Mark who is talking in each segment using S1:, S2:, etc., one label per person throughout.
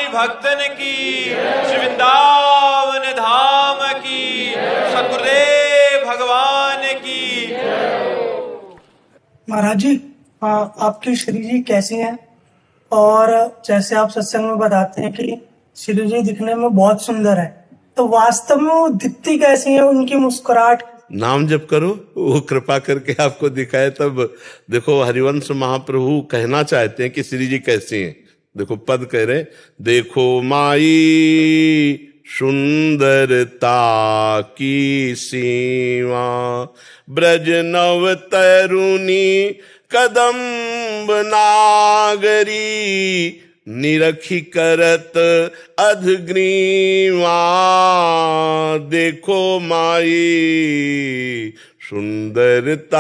S1: भक्तन की, श्री वृंदावन धाम की, सतगुरुदेव भगवान की।
S2: महाराज जी, आपकी श्री जी कैसी हैं? और जैसे आप सत्संग में बताते हैं कि श्री जी दिखने में बहुत सुंदर है, तो वास्तव में वो दिखती कैसी है? उनकी मुस्कुराहट?
S3: नाम जप करो, वो कृपा करके आपको दिखाए तब देखो। हरिवंश महाप्रभु कहना चाहते हैं कि श्री जी कैसी हैं। देखो पद कह रहे, देखो माई सुंदरता की सीमा, ब्रज नव तरुणी कदम्ब नागरी, निरखी करत अधग्रीवा, देखो माई सुंदरता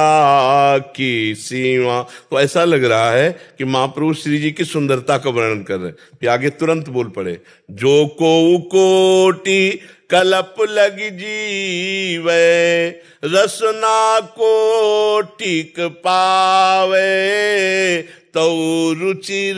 S3: की सीमा। तो ऐसा लग रहा है कि महाप्रभु श्री जी की सुंदरता का वर्णन कर रहे हैं। फिर आगे तुरंत बोल पड़े, जो को कोटि कलप लग जीवे, रसना कोटिक पावे, तो रुचिर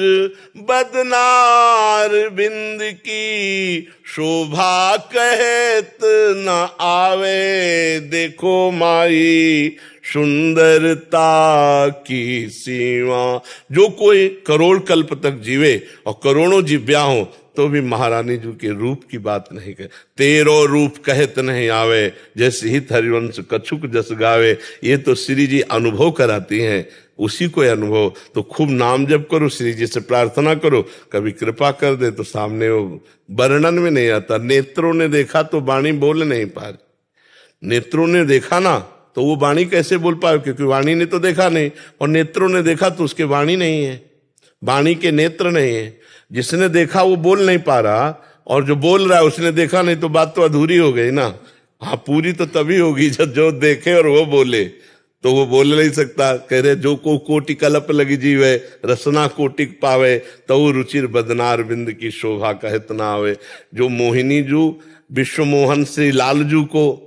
S3: बदनार बिंद की, शोभा कहत न आवे, देखो माई सुंदरता की सीमा। जो कोई करोड़ कल्प तक जीवे और करोड़ों जिव्या हो तो भी महारानी जी के रूप की बात नहीं कहे। तेरो रूप कहत नहीं आवे, जैसे हित हरिवंश कछुक जस गावे। ये तो श्री जी अनुभव कराती हैं, उसी को अनुभव। तो खूब नाम जप करो, श्री जी से प्रार्थना करो, कभी कृपा कर दे तो सामने वो वर्णन में नहीं आता। नेत्रों ने देखा तो वाणी बोल नहीं पा रही। नेत्रों ने देखा ना तो वो वाणी कैसे बोल पाए, क्योंकि वाणी ने तो देखा नहीं, और नेत्रों ने देखा तो उसके वाणी नहीं है, वाणी के नेत्र नहीं है। जिसने देखा वो बोल नहीं पा रहा, और जो बोल रहा है उसने देखा नहीं, तो बात तो अधूरी हो गई ना। हाँ, पूरी तो तभी होगी जब जो देखे और वो बोले, तो वो बोल नहीं सकता। कह रहे, जो को कोटि कलप लगी जीवे, रसना कोटिक पावे, तो रुचिर बदनार बिंद की शोभा कहत ना आवे। जो मोहिनी जू विश्व मोहन श्री लाल जू को,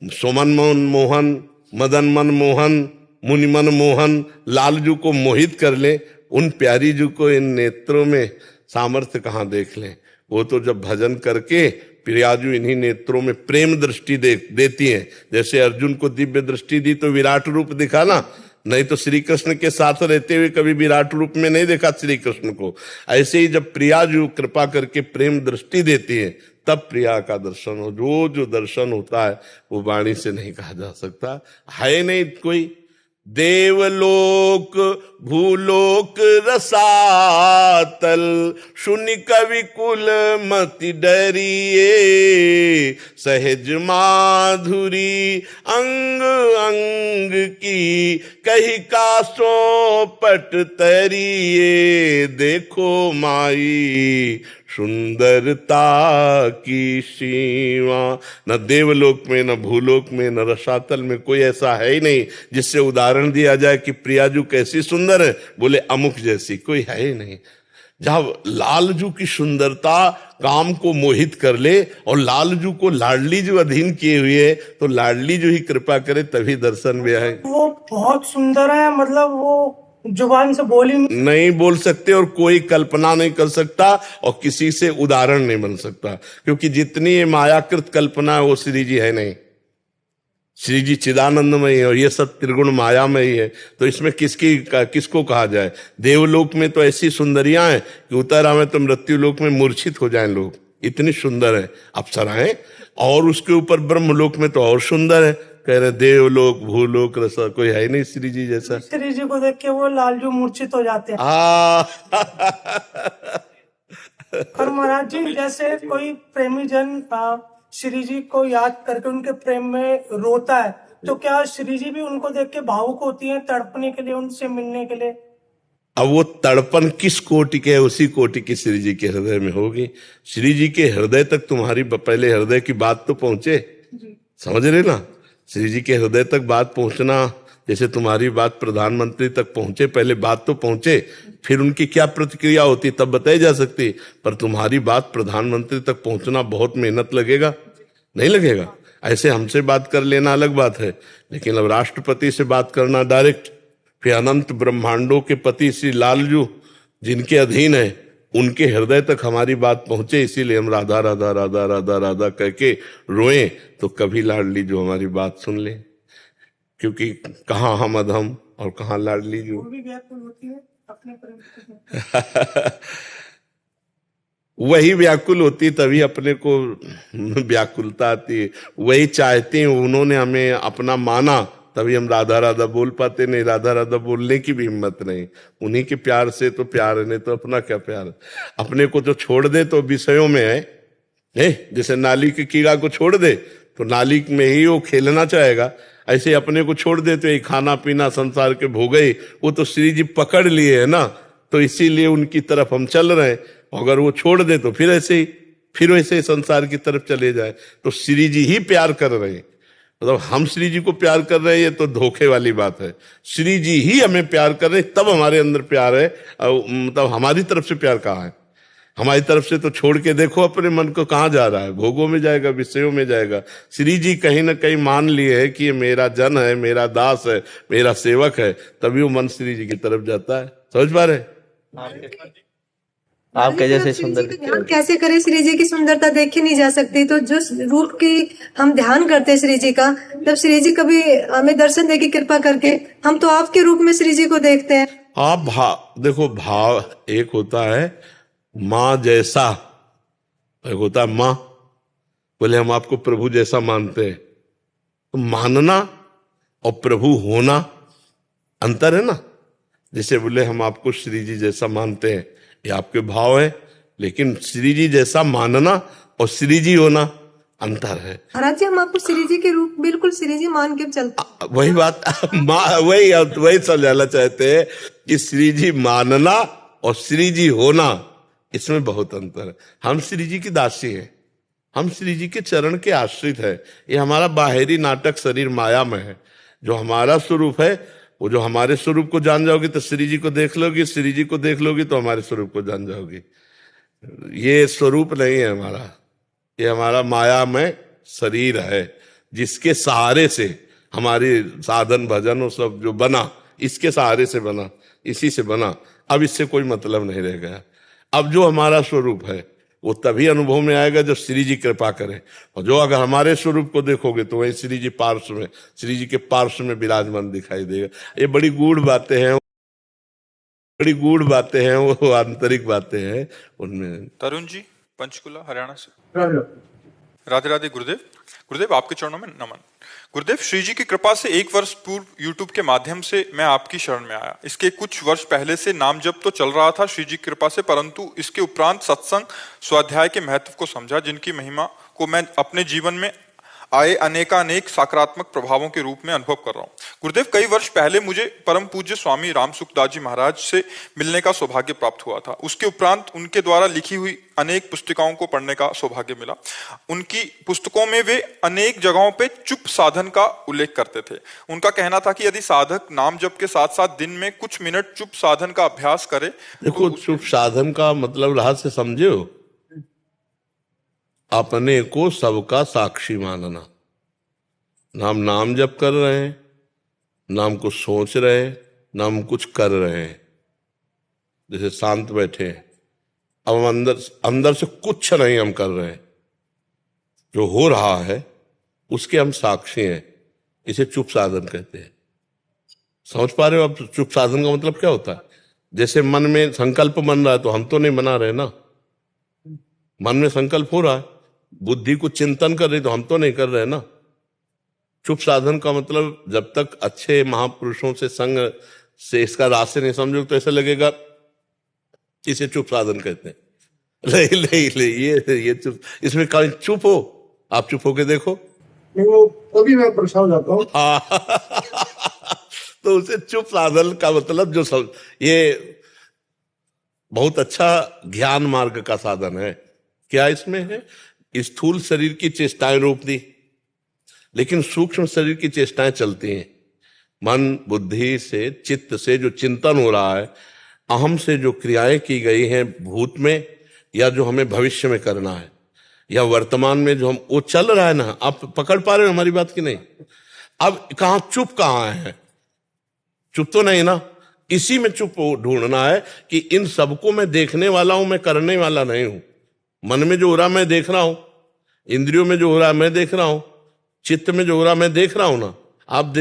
S3: सोमन मन मोहन, मदन मन मोहन, मुनि मन मोहन, लाल जू को मोहित कर ले, उन प्यारी जू को इन नेत्रों में सामर्थ्य कहाँ देख लें। वो तो जब भजन करके प्रियाजू इन्हीं नेत्रों में प्रेम दृष्टि देती हैं। जैसे अर्जुन को दिव्य दृष्टि दी तो विराट रूप दिखा ना, नहीं तो श्री कृष्ण के साथ रहते हुए कभी विराट रूप में नहीं देखा श्री कृष्ण को। ऐसे ही जब प्रियाजू कृपा करके प्रेम दृष्टि देती है तब प्रिया का दर्शन हो। जो दर्शन होता है वो वाणी से नहीं कहा जा सकता। है नहीं कोई देवलोक भूलोक रसातल, सुनि कवि कुल मति डरिए, सहज माधुरी अंग अंग की, कही कासों पट तरिए, देखो माई सुंदरता की सीमा। न देवलोक में, न भूलोक में, न रसातल में कोई ऐसा है ही नहीं जिससे उदाहरण दिया जाए कि प्रियाजू कैसी सुंदर है, बोले अमुक जैसी, कोई है ही नहीं। जब लालजू की सुंदरता काम को मोहित कर ले और लालजू को लाडली जो अधीन किए हुए है, तो लाडली जो ही कृपा करे तभी दर्शन में आए।
S2: वो बहुत सुंदर है, मतलब वो जुबान से बोल ही
S3: नहीं बोल सकते और कोई कल्पना नहीं कर सकता और किसी से उदाहरण नहीं बन सकता, क्योंकि जितनी ये मायाकृत कल्पना है वो श्री जी है नहीं। श्री जी चिदानंदमय है और ये सब त्रिगुण मायामय है, तो इसमें किसको कहा जाए। देवलोक में तो ऐसी सुंदरियां हैं कि उतर आवे तो मृत्यु लोक में मूर्छित हो जाएं लोग, इतनी सुंदर है अप्सराएं। और उसके ऊपर ब्रह्मलोक में तो और सुंदर है, कह रहे देवलोक भूलोक रसा, कोई है ही नहीं श्री जी जैसा।
S2: श्री जी को देख के वो लालजू मूर्छित हो जाते हैं। और महाराज जी, जैसे कोई प्रेमी जन श्री जी को याद करके उनके प्रेम में रोता है, तो क्या श्री जी भी उनको देख के भावुक होती हैं, तड़पने के लिए, उनसे मिलने के लिए?
S3: अब वो तड़पन किस कोटि के है, उसी कोटि की श्री जी के हृदय में होगी। श्री जी के हृदय तक तुम्हारी पहले हृदय की बात तो पहुंचे, समझ रहे ना। श्री जी के हृदय तक बात पहुंचना, जैसे तुम्हारी बात प्रधानमंत्री तक पहुंचे, पहले बात तो पहुंचे, फिर उनकी क्या प्रतिक्रिया होती तब बताई जा सकती। पर तुम्हारी बात प्रधानमंत्री तक पहुंचना बहुत मेहनत लगेगा, नहीं लगेगा? ऐसे हमसे बात कर लेना अलग बात है, लेकिन अब राष्ट्रपति से बात करना डायरेक्ट, फिर अनंत ब्रह्मांडों के पति श्री लालजू जिनके अधीन है, उनके हृदय तक हमारी बात पहुंचे, इसीलिए हम राधा राधा राधा राधा राधा कह के रोएं, तो कभी लाडली जो हमारी बात सुन ले। क्योंकि कहाँ हम अधम और कहाँ लाडली जो।
S2: वो भी व्याकुल होती है अपने प्रेम
S3: वही व्याकुल होती तभी अपने को व्याकुलता आती है। वही चाहती हैं, उन्होंने हमें अपना माना तभी हम राधा राधा बोल पाते, नहीं राधा राधा बोलने की भी हिम्मत नहीं। उन्हीं के प्यार से तो प्यार है, नहीं तो अपना क्या प्यार। अपने को जो छोड़ दे तो विषयों में है, जैसे नाली के कीड़ा को छोड़ दे तो नाली में ही वो खेलना चाहेगा, ऐसे अपने को छोड़ दे तो ये खाना पीना संसार के भोग ही, वो तो श्री जी पकड़ लिए है ना, तो इसीलिए उनकी तरफ हम चल रहे हैं। अगर वो छोड़ दे तो फिर ऐसे ही संसार की तरफ चले जाए। तो श्री जी ही प्यार कर रहे हैं, मतलब हम श्री जी को प्यार कर रहे हैं, ये तो धोखे वाली बात है। श्री जी ही हमें प्यार कर रहे हैं, तब हमारे अंदर प्यार है। मतलब हमारी तरफ से प्यार कहाँ है? हमारी तरफ से तो छोड़ के देखो अपने मन को, कहाँ जा रहा है? भोगों में जाएगा, विषयों में जाएगा। श्री जी कहीं ना कहीं मान लिए है कि ये मेरा जन है, मेरा दास है, मेरा सेवक है, तभी वो मन श्री जी की तरफ जाता है। समझ पा रहे?
S4: आपके जैसे सुंदर
S5: ध्यान कैसे करें? श्री जी की सुंदरता देखी नहीं जा सकती, तो जो रूप की हम ध्यान करते हैं श्री जी का, जब श्री जी कभी हमें दर्शन देगी कृपा करके, हम तो आपके रूप में श्री जी को देखते हैं।
S3: आप देखो, भाव एक होता है माँ जैसा, एक होता है माँ। बोले हम आपको प्रभु जैसा मानते हैं, तो मानना और प्रभु होना अंतर है ना। जैसे बोले हम आपको श्री जी जैसा मानते हैं, ये आपके भाव है, लेकिन श्री जी जैसा मानना और श्री जी होना अंतर है।
S5: महाराज जी, हम आपको श्री जी के रूप बिल्कुल श्री जी मान के चलते।
S3: वही बात वही समझाना चाहते हैं कि श्री जी मानना और श्री जी होना, इसमें बहुत अंतर है। हम श्री जी की दासी हैं, हम श्री जी के चरण के आश्रित है। ये हमारा बाहरी नाटक शरीर माया में है। जो हमारा स्वरूप है, वो जो हमारे स्वरूप को जान जाओगी तो श्री जी को देख लोगी, श्री जी को देख लोगी तो हमारे स्वरूप को जान जाओगी। ये स्वरूप नहीं है हमारा, ये हमारा माया में शरीर है, जिसके सहारे से हमारी साधन भजन और सब जो बना, इसके सहारे से बना, इसी से बना। अब इससे कोई मतलब नहीं रह गया। अब जो हमारा स्वरूप है वो तभी अनुभव में आएगा जब श्री जी कृपा करें। और जो अगर हमारे स्वरूप को देखोगे तो वही श्री जी पार्श्व में, श्री जी के पार्श्व में विराजमान दिखाई देगा। ये बड़ी गूढ़ बातें हैं, बड़ी गूढ़ बातें हैं, वो आंतरिक बातें हैं उनमें।
S1: तरुण जी पंचकुला हरियाणा से।
S4: राधे राधे गुरुदेव। गुरुदेव आपके चरणों में नमन। गुरुदेव, श्री जी की कृपा से 1 वर्ष पूर्व यूट्यूब के माध्यम से मैं आपकी शरण में आया। इसके कुछ वर्ष पहले से नाम जप तो चल रहा था श्री जी की कृपा से, परंतु इसके उपरांत सत्संग स्वाध्याय के महत्व को समझा, जिनकी महिमा को मैं अपने जीवन में आए अनेकानेक सकारात्मक प्रभावों के रूप में अनुभव कर रहा हूँ। गुरुदेव, कई वर्ष पहले मुझे परम पूज्य स्वामी राम सुखदास जी महाराज से मिलने का सौभाग्य प्राप्त हुआ था। उसके उपरांत उनके द्वारा लिखी हुई अनेक पुस्तिकाओं को पढ़ने का सौभाग्य मिला। उनकी पुस्तकों में वे अनेक जगहों पे चुप साधन का उल्लेख करते थे। उनका कहना था कि यदि साधक नाम जप के साथ साथ दिन में कुछ मिनट चुप साधन का अभ्यास करे।
S3: देखो, चुप साधन का मतलब रहस्य समझे हो? अपने को सबका साक्षी मानना। ना हम नाम जप कर रहे हैं, ना हम कुछ सोच रहे हैं, ना हम कुछ कर रहे हैं, जैसे शांत बैठे हैं। अब हम अंदर से कुछ नहीं हम कर रहे हैं, जो हो रहा है उसके हम साक्षी हैं। इसे चुप साधन कहते हैं। समझ पा रहे हो? अब चुप साधन का मतलब क्या होता है? जैसे मन में संकल्प बन रहा है तो हम तो नहीं बना रहे ना, मन में संकल्प हो रहा है, बुद्धि को चिंतन कर रही तो हम तो नहीं कर रहे ना। चुप साधन का मतलब जब तक अच्छे महापुरुषों से संग से इसका रहस्य नहीं समझो तो ऐसा लगेगा इसे चुप साधन कहते हैं। ले ये चुप, इसमें कहीं चुप हो, आप चुप होके देखो,
S6: वो तभी मैं परेशान हो जाता हूँ।
S3: तो उसे चुप साधन का मतलब जो ये बहुत अच्छा ज्ञान मार्ग का साधन है। क्या इसमें है? स्थूल शरीर की चेष्टाएं रोक दी, लेकिन सूक्ष्म शरीर की चेष्टाएं चलती हैं। मन बुद्धि से, चित्त से जो चिंतन हो रहा है, अहम से जो क्रियाएं की गई हैं भूत में, या जो हमें भविष्य में करना है, या वर्तमान में जो हम वो चल रहा है ना। आप पकड़ पा रहे हो हमारी बात की नहीं? अब कहां चुप कहां है? चुप तो नहीं ना। इसी में चुप ढूंढना है कि इन सबको मैं देखने वाला हूं, मैं करने वाला नहीं हूं। मन में जो हो रहा मैं देख रहा हूं, इंद्रियों में जो हो रहा मैं देख रहा हूं, चित्त में जो हो रहा मैं देख रहा हूं ना। आप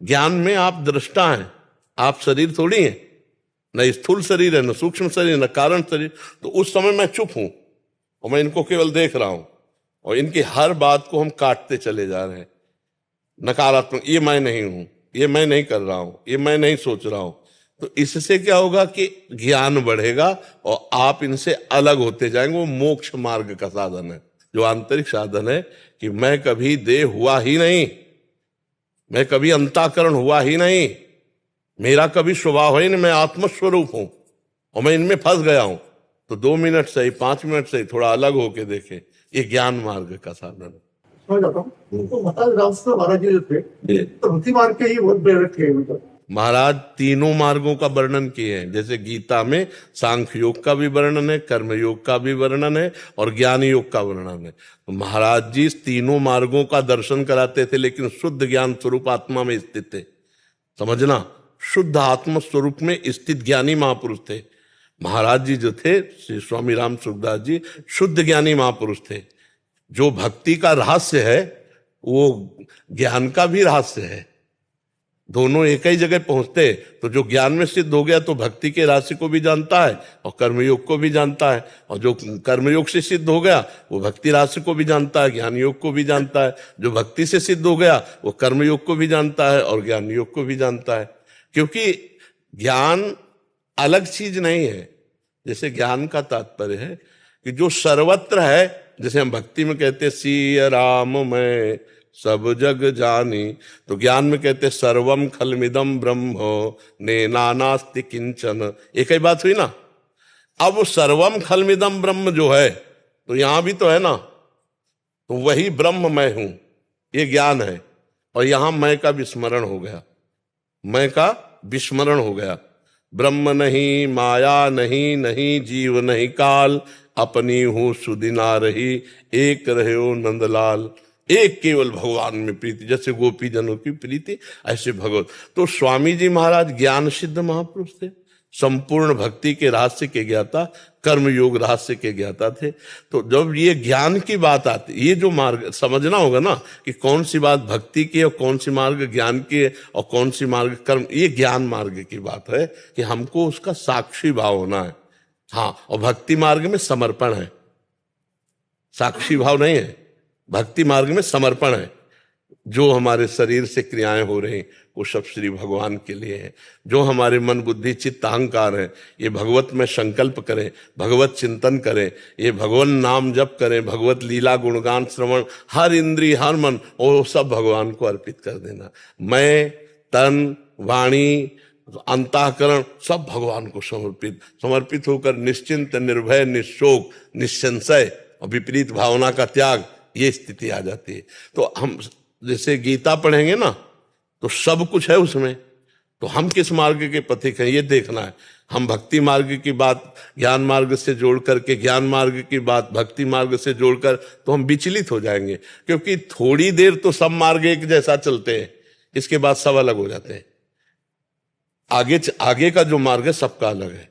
S3: ज्ञान में आप दृष्टा हैं, आप शरीर थोड़ी हैं, न स्थूल शरीर है, न सूक्ष्म शरीर, न कारण शरीर। तो उस समय मैं चुप हूं और मैं इनको केवल देख रहा हूं, और इनकी हर बात को हम काटते चले जा रहे हैं। नकारात्मक, ये मैं नहीं हूं, ये मैं नहीं कर रहा हूं, ये मैं नहीं सोच रहा हूं। तो इससे क्या होगा कि ज्ञान बढ़ेगा और आप इनसे अलग होते जाएंगे। वो मोक्ष मार्ग का साधन है, जो आंतरिक साधन है कि मैं कभी देह हुआ ही नहीं, मैं कभी अंताकरण हुआ ही नहीं, मेरा कभी स्वभाव है नहीं, मैं आत्मस्वरूप हूं और मैं इनमें फंस गया हूं। तो 2 मिनट सही, 5 मिनट सही, थोड़ा अलग होके देखे। ये ज्ञान मार्ग का साधन है।
S6: समझ जाता हूँ। तो महाराज जी जो थे तो भक्ति मार्ग के ही बहुत प्रेरक थे।
S3: महाराज तीनों मार्गों का वर्णन किए हैं। जैसे गीता में सांख्य योग का भी वर्णन है, कर्म योग का भी वर्णन है, और ज्ञान योग का वर्णन है। तो महाराज जी तीनों मार्गों का दर्शन कराते थे, लेकिन शुद्ध ज्ञान स्वरूप आत्मा में स्थित थे। समझना, शुद्ध आत्म स्वरूप में स्थित ज्ञानी महापुरुष थे। महाराज जी जो थे श्री स्वामी राम सुखदास जी, शुद्ध ज्ञानी महापुरुष थे। जो भक्ति का रहस्य है वो ज्ञान का भी रहस्य है। दोनों एक ही जगह पहुंचते। तो जो ज्ञान में सिद्ध हो गया तो भक्ति के राशि को भी जानता है और कर्मयोग को भी जानता है, और जो कर्मयोग से सिद्ध हो गया वो भक्ति राशि को भी जानता है, ज्ञान योग को भी जानता है। जो भक्ति से सिद्ध हो गया वो कर्मयोग को भी जानता है और ज्ञान योग को भी जानता है। क्योंकि ज्ञान अलग चीज नहीं है। जैसे ज्ञान का तात्पर्य है कि जो सर्वत्र है, जैसे हम भक्ति में कहते सिय राम मैं सब जग जानी, तो ज्ञान में कहते सर्वम खलमिदम ब्रह्म नेनानास्ति किंचन। एक ही बात हुई ना। अब वो सर्वम खलमिदम ब्रह्म जो है तो यहां भी तो है ना, तो वही ब्रह्म मैं हूं, ये ज्ञान है। और यहां मैं का विस्मरण हो गया, मैं का विस्मरण हो गया। ब्रह्म नहीं, माया नहीं, नहीं जीव नहीं काल, अपनी हूं सुदिना रही, एक रहे हो नंदलाल। एक केवल भगवान में प्रीति, जैसे गोपी जनों की प्रीति ऐसे भगवत। तो स्वामी जी महाराज ज्ञान सिद्ध महापुरुष थे, संपूर्ण भक्ति के रहस्य के ज्ञाता, कर्म योग रहस्य के ज्ञाता थे। तो जब ये ज्ञान की बात आती, ये जो मार्ग समझना होगा ना कि कौन सी बात भक्ति की है और कौन सी मार्ग ज्ञान की है और कौन सी मार्ग कर्म, ये ज्ञान मार्ग की बात है कि हमको उसका साक्षी भाव होना है। हाँ, और भक्ति मार्ग में समर्पण है, साक्षी भाव नहीं है। भक्ति मार्ग में समर्पण है। जो हमारे शरीर से क्रियाएं हो रही वो सब श्री भगवान के लिए है। जो हमारे मन बुद्धि चित्त अहंकार है ये भगवत में संकल्प करें, भगवत चिंतन करें, ये भगवान नाम जप करें, भगवत लीला गुणगान श्रवण, हर इंद्रिय हर मन वो सब भगवान को अर्पित कर देना। मैं तन वाणी अंतःकरण सब भगवान को समर्पित होकर निश्चिंत निर्भय निशोक निसंशय और विपरीत भावना का त्याग, ये स्थिति आ जाती है। तो हम जैसे गीता पढ़ेंगे ना तो सब कुछ है उसमें, तो हम किस मार्ग के पथिक हैं ये देखना है। हम भक्ति मार्ग की बात ज्ञान मार्ग से जोड़ करके, ज्ञान मार्ग की बात भक्ति मार्ग से जोड़कर तो हम विचलित हो जाएंगे, क्योंकि थोड़ी देर तो सब मार्ग एक जैसा चलते हैं, इसके बाद सब अलग हो जाते हैं। आगे का जो मार्ग है सबका अलग है।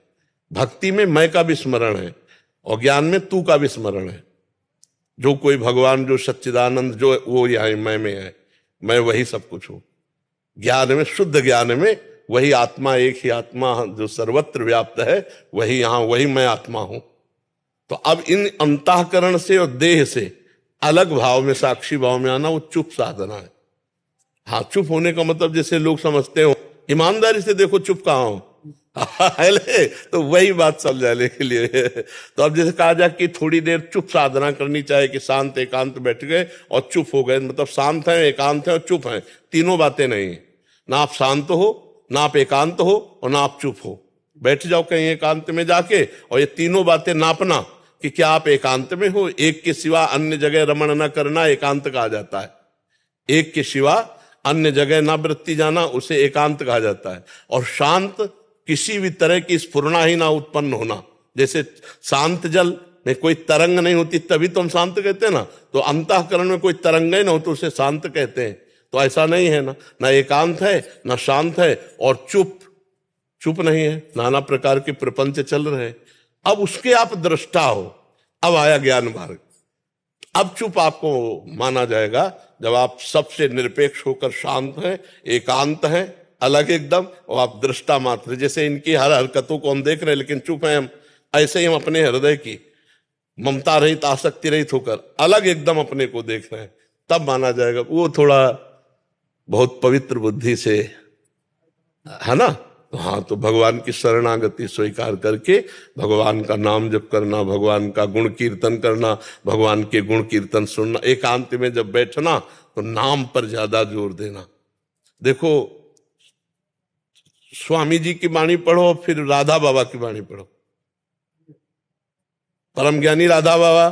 S3: भक्ति में मैं का भी स्मरण है और ज्ञान में तू का भी स्मरण है। जो कोई भगवान जो सच्चिदानंद जो वो यहाँ मैं में है, मैं वही सब कुछ हूं। ज्ञान में शुद्ध ज्ञान में वही आत्मा, एक ही आत्मा जो सर्वत्र व्याप्त है, वही यहाँ वही मैं आत्मा हूं। तो अब इन अंतःकरण से और देह से अलग भाव में साक्षी भाव में आना वो चुप साधना है। हाँ, चुप होने का मतलब जैसे लोग समझते हो ईमानदारी से देखो चुप कहाँ हो तो वही बात समझाने के लिए तो अब जैसे कहा जाए कि थोड़ी देर चुप साधना करनी चाहिए कि शांत एकांत बैठ गए और चुप हो गए, मतलब शांत है एकांत है और चुप है, तीनों बातें नहीं। ना आप शांत हो, ना आप एकांत हो और ना आप चुप हो। बैठ जाओ कहीं एकांत में जाके और ये तीनों बातें नापना कि क्या आप एकांत में हो। एक के सिवा अन्य जगह रमण न करना एकांत कहा जाता है। एक के सिवा अन्य जगह ना वृत्ति जाना उसे एकांत कहा जाता है। और शांत किसी भी तरह की स्फुरना ही ना उत्पन्न होना। जैसे शांत जल में कोई तरंग नहीं होती तभी तो हम शांत कहते हैं ना, तो अंतःकरण में कोई तरंग ही ना हो तो उसे शांत कहते हैं। तो ऐसा नहीं है ना एकांत है ना शांत है और चुप नहीं है, नाना प्रकार के प्रपंच चल रहे हैं। अब उसके आप दृष्टा हो। अब आया ज्ञान मार्ग। अब चुप आपको माना जाएगा जब आप सबसे निरपेक्ष होकर शांत हैं, एकांत हैं, अलग एकदम, और आप दृष्टा मात्र। जैसे इनकी हर हरकतों को हम देख रहे हैं लेकिन चुप हैं हम, ऐसे ही हम अपने हृदय की ममता रहित आसक्ति रहित होकर अलग एकदम अपने को देख रहे हैं, तब माना जाएगा। वो थोड़ा बहुत पवित्र बुद्धि से है ना। तो हाँ, तो भगवान की शरणागति स्वीकार करके भगवान का नाम जप करना, भगवान का गुण कीर्तन करना, भगवान के गुण कीर्तन सुनना, एकांत में जब बैठना तो नाम पर ज्यादा जोर देना। देखो स्वामी जी की वाणी पढ़ो फिर राधा बाबा की वाणी पढ़ो। परम ज्ञानी राधा बाबा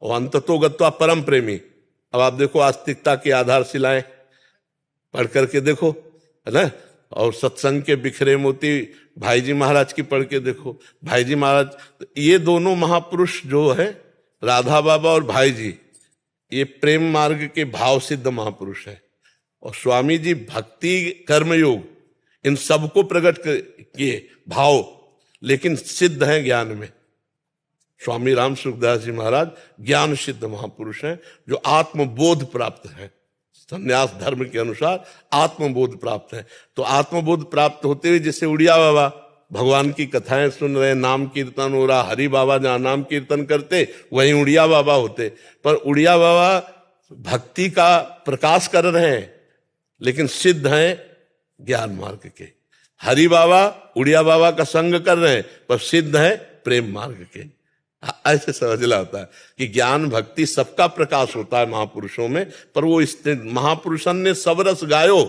S3: और अंततो गत्वा परम प्रेमी। अब आप देखो आस्तिकता की आधारशिलाएं पढ़ करके देखो, है ना। और सत्संग के बिखरे मोती भाई जी महाराज की पढ़ के देखो। भाई जी महाराज, ये दोनों महापुरुष जो है राधा बाबा और भाई जी, ये प्रेम मार्ग के भाव सिद्ध महापुरुष है। और स्वामी जी भक्ति कर्मयोग इन सबको प्रकट किए भाव, लेकिन सिद्ध हैं ज्ञान में। स्वामी राम सुखदास जी महाराज ज्ञान सिद्ध महापुरुष हैं जो आत्मबोध प्राप्त है, संन्यास धर्म के अनुसार आत्मबोध प्राप्त है। तो आत्मबोध प्राप्त होते हुए जैसे उड़िया बाबा भगवान की कथाएं सुन रहे, नाम कीर्तन हो रहा, हरि बाबा जहां नाम कीर्तन करते वहीं उड़िया बाबा होते। पर उड़िया बाबा भक्ति का प्रकाश कर रहे हैं लेकिन सिद्ध हैं ज्ञान मार्ग के। हरि बाबा उड़िया बाबा का संग कर रहे हैं पर सिद्ध है प्रेम मार्ग के। ऐसे समझना होता है कि ज्ञान भक्ति सबका प्रकाश होता है महापुरुषों में, पर वो महापुरुषन ने सब रस गायो,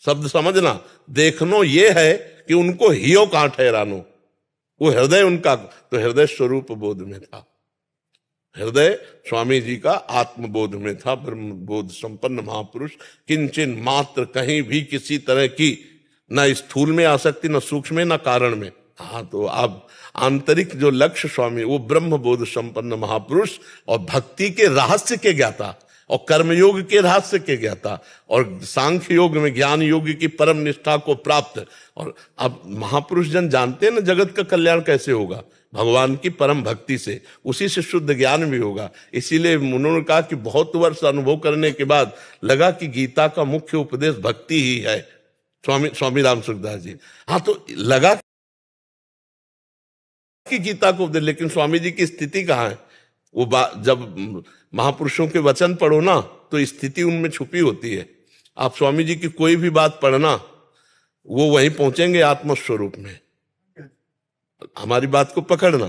S3: शब्द समझना, देखनो ये है कि उनको हियो कहां ठहरानो। वो हृदय उनका तो हृदय स्वरूप बोध में था। हृदय स्वामी जी का आत्मबोध में था। ब्रह्म बोध संपन्न महापुरुष, किंचन मात्र कहीं भी किसी तरह की न स्थूल में आसक्ति, न सूक्ष्म में, न कारण में। हाँ, तो आप आंतरिक जो लक्ष्य स्वामी वो ब्रह्म बोध संपन्न महापुरुष और भक्ति के रहस्य के ज्ञाता और कर्मयोग के रहस्य के ज्ञाता और सांख्य योग में ज्ञान योग की परम निष्ठा को प्राप्त। और अब महापुरुष जन जानते हैं ना जगत का कल्याण कैसे होगा, भगवान की परम भक्ति से, उसी से शुद्ध ज्ञान भी होगा। इसीलिए उन्होंने कहा कि बहुत वर्ष अनुभव करने के बाद लगा कि गीता का मुख्य उपदेश भक्ति ही है। स्वामी राम सुखदास जी, हाँ, तो लगा कि गीता को उपदेश, लेकिन स्वामी जी की स्थिति कहाँ है वो जब महापुरुषों के वचन पढ़ो ना तो स्थिति उनमें छुपी होती है। आप स्वामी जी की कोई भी बात पढ़ना, वो वहीं पहुंचेंगे आत्मस्वरूप में। हमारी बात को पकड़ना,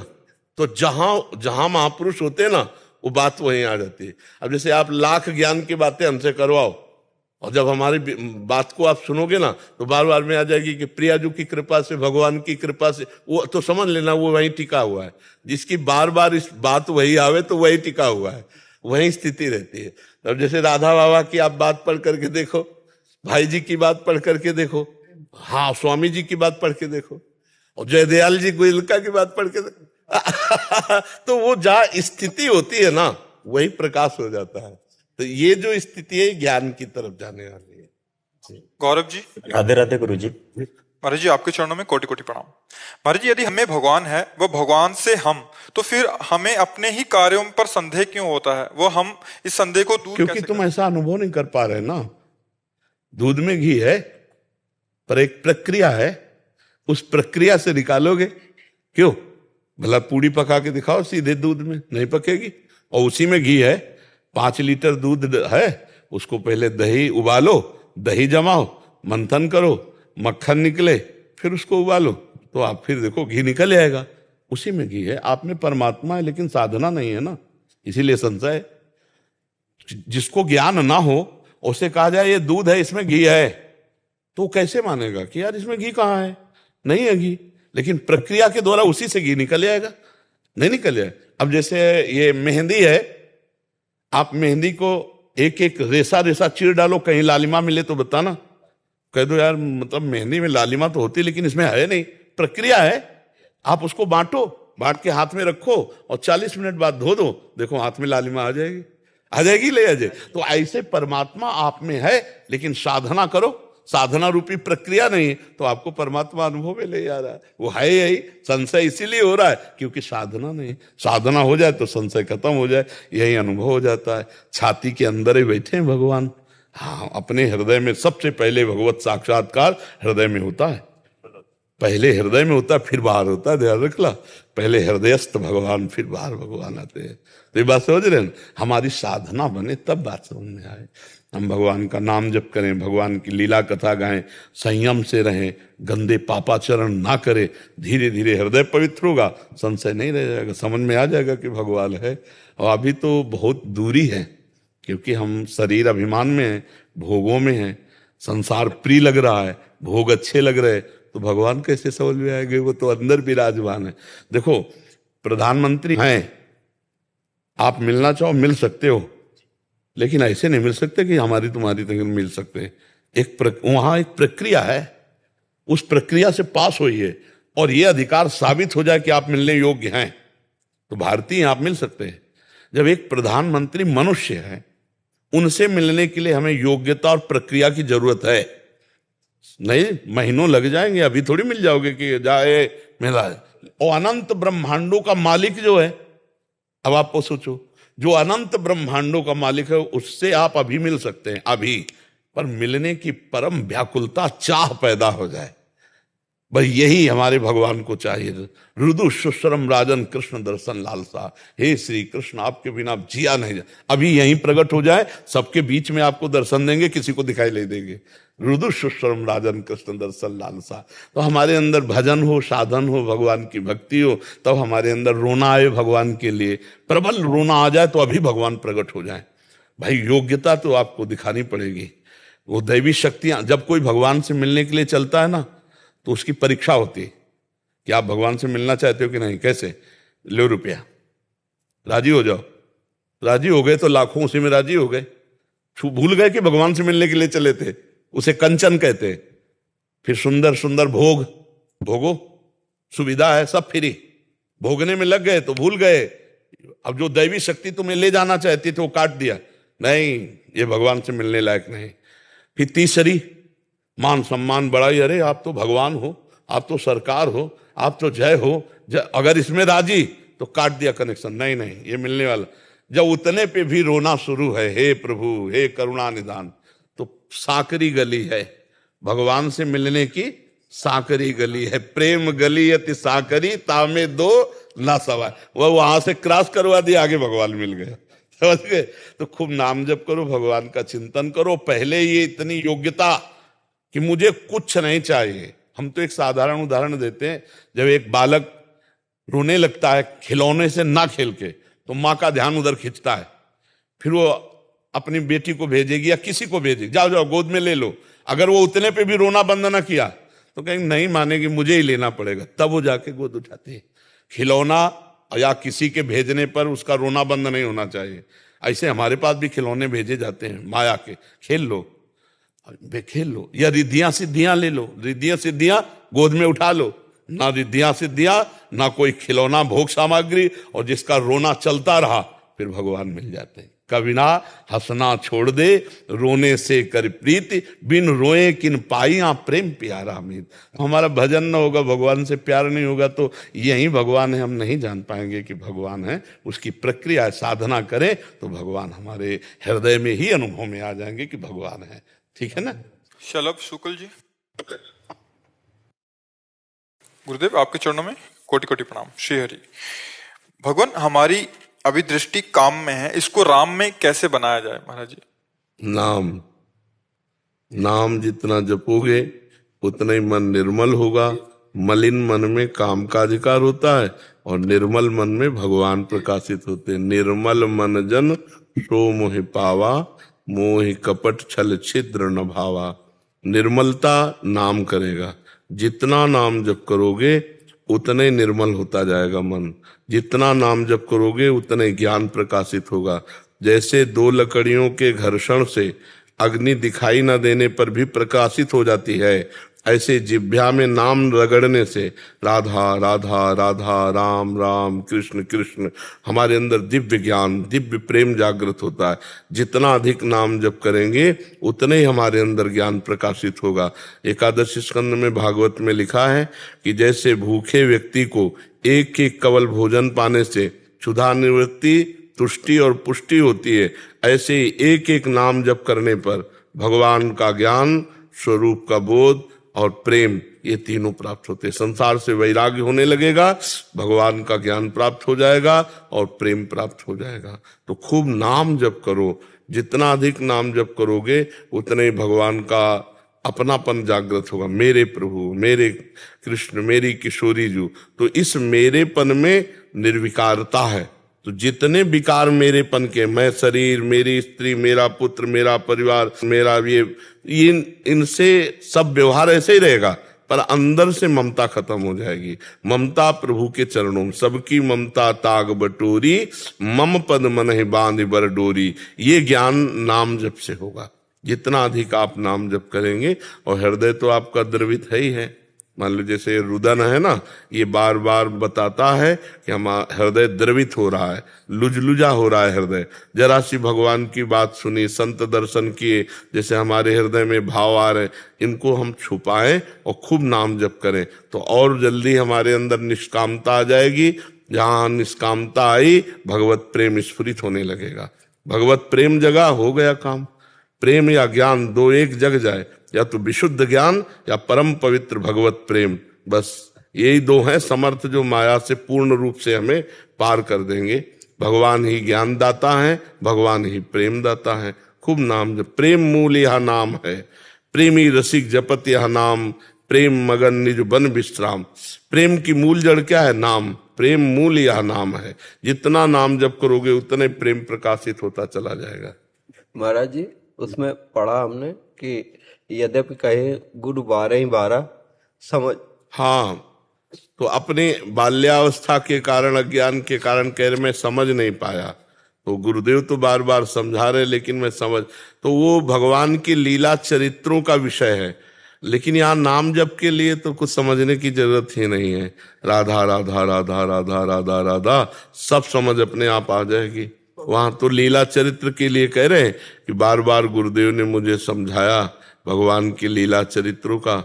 S3: तो जहां जहां महापुरुष होते हैं ना, वो बात वहीं आ जाती है। अब जैसे आप लाख ज्ञान की बातें हमसे करवाओ, और जब हमारी बात को आप सुनोगे ना तो बार बार में आ जाएगी कि प्रियाजू की कृपा से, भगवान की कृपा से, वो तो समझ लेना वो वहीं टिका हुआ है। जिसकी बार बार इस बात वही आवे तो वही टिका हुआ है, वहीं स्थिति रहती है। अब जैसे राधा बाबा की आप बात पढ़ करके देखो, भाई जी की बात पढ़ करके देखो, हाँ स्वामी जी की बात पढ़ के देखो, और जयदयाल जी गोयलका की बात पढ़ के देखो तो वो जहां स्थिति होती है ना, वही प्रकाश हो जाता है। तो ये जो स्थिति है ज्ञान की तरफ जाने वाली है।
S4: गौरव जी।
S7: राधे राधे गुरु जी।
S4: महाराज जी आपके चरणों में कोटि कोटि प्रणाम। महाराज जी, यदि हमें भगवान है, वह भगवान से हम, तो फिर हमें अपने ही कार्यों पर संदेह क्यों होता है? वो हम इस संदेह को दूर
S3: क्योंकि तुम ऐसा अनुभव नहीं कर पा रहे ना। दूध में घी है, पर एक प्रक्रिया है, उस प्रक्रिया से निकालोगे क्यों? भला पूड़ी पका के दिखाओ सीधे दूध में, नहीं पकेगी। और उसी में घी है, 5 लीटर दूध है, उसको पहले दही उबालो, दही जमाओ, मंथन करो, मक्खन निकले, फिर उसको उबालो, तो आप फिर देखो घी निकल आएगा। उसी में घी है। आप में परमात्मा है, लेकिन साधना नहीं है ना, इसीलिए संशय। जिसको ज्ञान ना हो उसे कहा जाए ये दूध है, इसमें घी है, तो कैसे मानेगा कि यार इसमें घी कहाँ है? नहीं है घी, लेकिन प्रक्रिया के द्वारा उसी से घी निकल आएगा। नहीं निकल जाए। अब जैसे ये मेहंदी है, आप मेहंदी को एक एक रेसा रेसा चीर डालो, कहीं लालिमा मिले तो बताना। कह दो यार मतलब मेहंदी में लालिमा तो होती, लेकिन इसमें है नहीं। प्रक्रिया है, आप उसको बांटो, बांट के हाथ में रखो और 40 मिनट बाद धो दो, देखो हाथ में लालिमा आ जाएगी, आ जाएगी, ले आ जाए। तो ऐसे परमात्मा आप में है, लेकिन साधना करो, साधना रूपी प्रक्रिया नहीं तो आपको परमात्मा अनुभव में ले आ रहा है। वो है यही, संशय इसीलिए हो रहा है क्योंकि साधना नहीं। साधना हो जाए तो संशय खत्म हो जाए, यही अनुभव हो जाता है। छाती के अंदर ही बैठे हैं भगवान। हाँ, अपने हृदय में सबसे पहले भगवत साक्षात्कार हृदय में होता है। पहले हृदय में होता है, फिर बाहर होता है। ध्यान रखला, पहले हृदयस्थ भगवान, फिर बाहर भगवान आते हैं। तो ये बात समझ रहे हैं? हमारी साधना बने तब बात समझ में आए। हम भगवान का नाम जप करें, भगवान की लीला कथा गाएं, संयम से रहें, गंदे पापाचरण ना करें, धीरे धीरे हृदय पवित्र होगा, संशय नहीं रह जाएगा, समझ में आ जाएगा कि भगवान है। और अभी तो बहुत दूरी है, क्योंकि हम शरीर अभिमान में हैं, भोगों में हैं, संसार प्रिय लग रहा है, भोग अच्छे लग रहे, तो भगवान कैसे समझ में आएंगे? वो तो अंदर विराजमान है। देखो, प्रधानमंत्री हैं, आप मिलना चाहो मिल सकते हो, लेकिन ऐसे नहीं मिल सकते कि हमारी तुम्हारी तक मिल सकते। वहां एक प्रक्रिया है, उस प्रक्रिया से पास होइए और ये अधिकार साबित हो जाए कि आप मिलने योग्य हैं, तो भारतीय आप मिल सकते हैं। जब एक प्रधानमंत्री मनुष्य है, उनसे मिलने के लिए हमें योग्यता और प्रक्रिया की जरूरत है। नहीं, महीनों लग जाएंगे, अभी थोड़ी मिल जाओगे कि जाए मिला है। और अनंत ब्रह्मांडों का मालिक जो है, अब आपको सोचो, जो अनंत ब्रह्मांडों का मालिक है, उससे आप अभी मिल सकते हैं, अभी। पर मिलने की परम व्याकुलता, चाह पैदा हो जाए, भाई यही हमारे भगवान को चाहिए। रुदु सुश्रम राजन कृष्ण दर्शन लालसा, हे श्री कृष्ण आपके बिना जिया नहीं जा। अभी यहीं प्रकट हो जाए, सबके बीच में आपको दर्शन देंगे, किसी को दिखाई नहीं देंगे। रुदु सुश्रम राजन कृष्ण दर्शन लालसा। तो हमारे अंदर भजन हो, साधन हो, भगवान की भक्ति हो, तब हमारे अंदर रोना आए भगवान के लिए, प्रबल रोना आ जाए तो अभी भगवान प्रकट हो जाए। भाई योग्यता तो आपको दिखानी पड़ेगी। वो दैवी शक्तियां, जब कोई भगवान से मिलने के लिए चलता है ना, तो उसकी परीक्षा होती है कि आप भगवान से मिलना चाहते हो कि नहीं। कैसे? लो रुपया, राजी हो जाओ। राजी हो गए तो लाखों उसी में राजी हो गए, भूल गए कि भगवान से मिलने के लिए चले थे। उसे कंचन कहते हैं। फिर सुंदर सुंदर भोग भोगो, सुविधा है, सब फ्री, भोगने में लग गए तो भूल गए। अब जो दैवी शक्ति तुम्हें ले जाना चाहती थी वो काट दिया, नहीं ये भगवान से मिलने लायक नहीं। फिर तीसरी, मान सम्मान बढ़ाई, अरे आप तो भगवान हो, आप तो सरकार हो, आप तो जय हो, अगर इसमें राजी तो काट दिया कनेक्शन, नहीं नहीं ये मिलने वाला। जब उतने पे भी रोना शुरू है, हे प्रभु हे करुणा निदान, तो साकरी गली है। भगवान से मिलने की साकरी गली है, प्रेम गली अति साकरी, तामे दो ना सवाय। वह वहां से क्रॉस करवा दिया, आगे भगवान मिल गया, समझ गए। तो खूब नाम जप करो, भगवान का चिंतन करो। पहले ये इतनी योग्यता कि मुझे कुछ नहीं चाहिए। हम तो एक साधारण उदाहरण देते हैं, जब एक बालक रोने लगता है खिलौने से ना खेल के, तो माँ का ध्यान उधर खींचता है, फिर वो अपनी बेटी को भेजेगी या किसी को भेजेगी, जाओ जाओ गोद में ले लो। अगर वो उतने पे भी रोना बंद ना किया तो कहेंगे नहीं मानेगी, मुझे ही लेना पड़ेगा, तब वो जाके गोद उठाती है। खिलौना या किसी के भेजने पर उसका रोना बंद नहीं होना चाहिए। ऐसे हमारे पास भी खिलौने भेजे जाते हैं माया के, खेल लो खेल लो, या रिद्धियां सिद्धियां ले लो, रिद्धियां सिद्धियां गोद में उठा लो। ना रिद्धियां सिद्धियां, ना कोई खिलौना भोग सामग्री, और जिसका रोना चलता रहा फिर भगवान मिल जाते हैं। कविना हंसना छोड़ दे, रोने से कर प्रीति, बिन रोए किन पाइया प्रेम प्यारा मीत। हमारा भजन न होगा, भगवान से प्यार नहीं होगा, तो यही भगवान है, हम नहीं जान पाएंगे कि भगवान है। उसकी प्रक्रिया साधना करें तो भगवान हमारे हृदय में ही अनुभव में आ जाएंगे कि भगवान है। ठीक है ना।
S4: शलभ शुक्ल जी, गुरुदेव आपके चरणों में कोटि कोटि प्रणाम। श्री हरि। भगवान, हमारी अभी दृष्टि काम में है, इसको राम में कैसे बनाया जाए महाराज जी?
S3: नाम जितना जपोगे उतना ही मन निर्मल होगा। मलिन मन में काम का अधिकार होता है और निर्मल मन में भगवान प्रकाशित होते हैं। निर्मल मन जन सो मोहि पावा, मोहि कपट छल छिद्र न भावा। निर्मलता नाम करेगा, जितना नाम जप करोगे उतने निर्मल होता जाएगा मन। जितना नाम जप करोगे उतने ज्ञान प्रकाशित होगा। जैसे दो लकड़ियों के घर्षण से अग्नि दिखाई न देने पर भी प्रकाशित हो जाती है, ऐसे जिह्वा में नाम रगड़ने से राधा राधा राधा, राम राम, कृष्ण कृष्ण, हमारे अंदर दिव्य ज्ञान, दिव्य प्रेम जागृत होता है। जितना अधिक नाम जप करेंगे उतने ही हमारे अंदर ज्ञान प्रकाशित होगा। एकादश स्कंद में भागवत में लिखा है कि जैसे भूखे व्यक्ति को एक एक कवल भोजन पाने से क्षुधा निवृत्ति, तुष्टि और पुष्टि होती है, ऐसे ही एक एक नाम जप करने पर भगवान का ज्ञान, स्वरूप का बोध और प्रेम, ये तीनों प्राप्त होते हैं। संसार से वैराग्य होने लगेगा, भगवान का ज्ञान प्राप्त हो जाएगा और प्रेम प्राप्त हो जाएगा। तो खूब नाम जप करो, जितना अधिक नाम जप करोगे उतने ही भगवान का अपनापन जागृत होगा। मेरे प्रभु, मेरे कृष्ण, मेरी किशोरी जू। तो इस मेरेपन में निर्विकारता है। तो जितने विकार मेरेपन के, मैं शरीर, मेरी स्त्री, मेरा पुत्र, मेरा परिवार, मेरा ये इनसे सब व्यवहार ऐसे ही रहेगा, पर अंदर से ममता खत्म हो जाएगी। ममता प्रभु के चरणों में, सबकी ममता ताग बटोरी, मम पद मन ही बांध बर डोरी। ये ज्ञान नाम जप से होगा। जितना अधिक आप नाम जप करेंगे, और हृदय तो आपका द्रवित है ही है। मान लो जैसे रुदन है ना, ये बार बार बताता है कि हमारा हृदय द्रवित हो रहा है, लुजलुजा हो रहा है हृदय। जरा सी भगवान की बात सुनी, संत दर्शन किए, जैसे हमारे हृदय में भाव आ रहे, इनको हम छुपाएं और खूब नाम जप करें तो और जल्दी हमारे अंदर निष्कामता आ जाएगी। जहां निष्कामता आई, भगवत प्रेम स्फुरित होने लगेगा। भगवत प्रेम जगा, हो गया काम। प्रेम या ज्ञान दो एक जग जाए, या तो विशुद्ध ज्ञान या परम पवित्र भगवत प्रेम, बस यही दो हैं समर्थ जो माया से पूर्ण रूप से हमें पार कर देंगे। भगवान ही ज्ञान दाता है, भगवान ही प्रेम दाता है। खूब नाम जप। प्रेम मूल यह नाम है, प्रेमी रसिक जपत यह नाम, प्रेम मगन निज बन विश्राम। प्रेम की मूल जड़ क्या है? नाम। प्रेम मूल यह नाम है। जितना नाम जप करोगे उतने प्रेम प्रकाशित होता चला जाएगा।
S7: महाराज जी, उसमें पढ़ा हमने कि यद्यपि कहे गुरु 12 ही 12 समझ।
S3: हाँ, तो अपने बाल्यावस्था के कारण, अज्ञान के कारण कह रहे मैं समझ नहीं पाया, तो गुरुदेव तो बार बार समझा रहे लेकिन मैं समझ, तो वो भगवान की लीला चरित्रों का विषय है। लेकिन यहाँ नाम जप के लिए तो कुछ समझने की जरूरत ही नहीं है। राधा राधा राधा राधा राधा राधा सब समझ अपने आप आ जाएगी। वहां तो लीला चरित्र के लिए कह रहे हैं कि बार बार गुरुदेव ने मुझे समझाया भगवान की लीला चरित्रों का,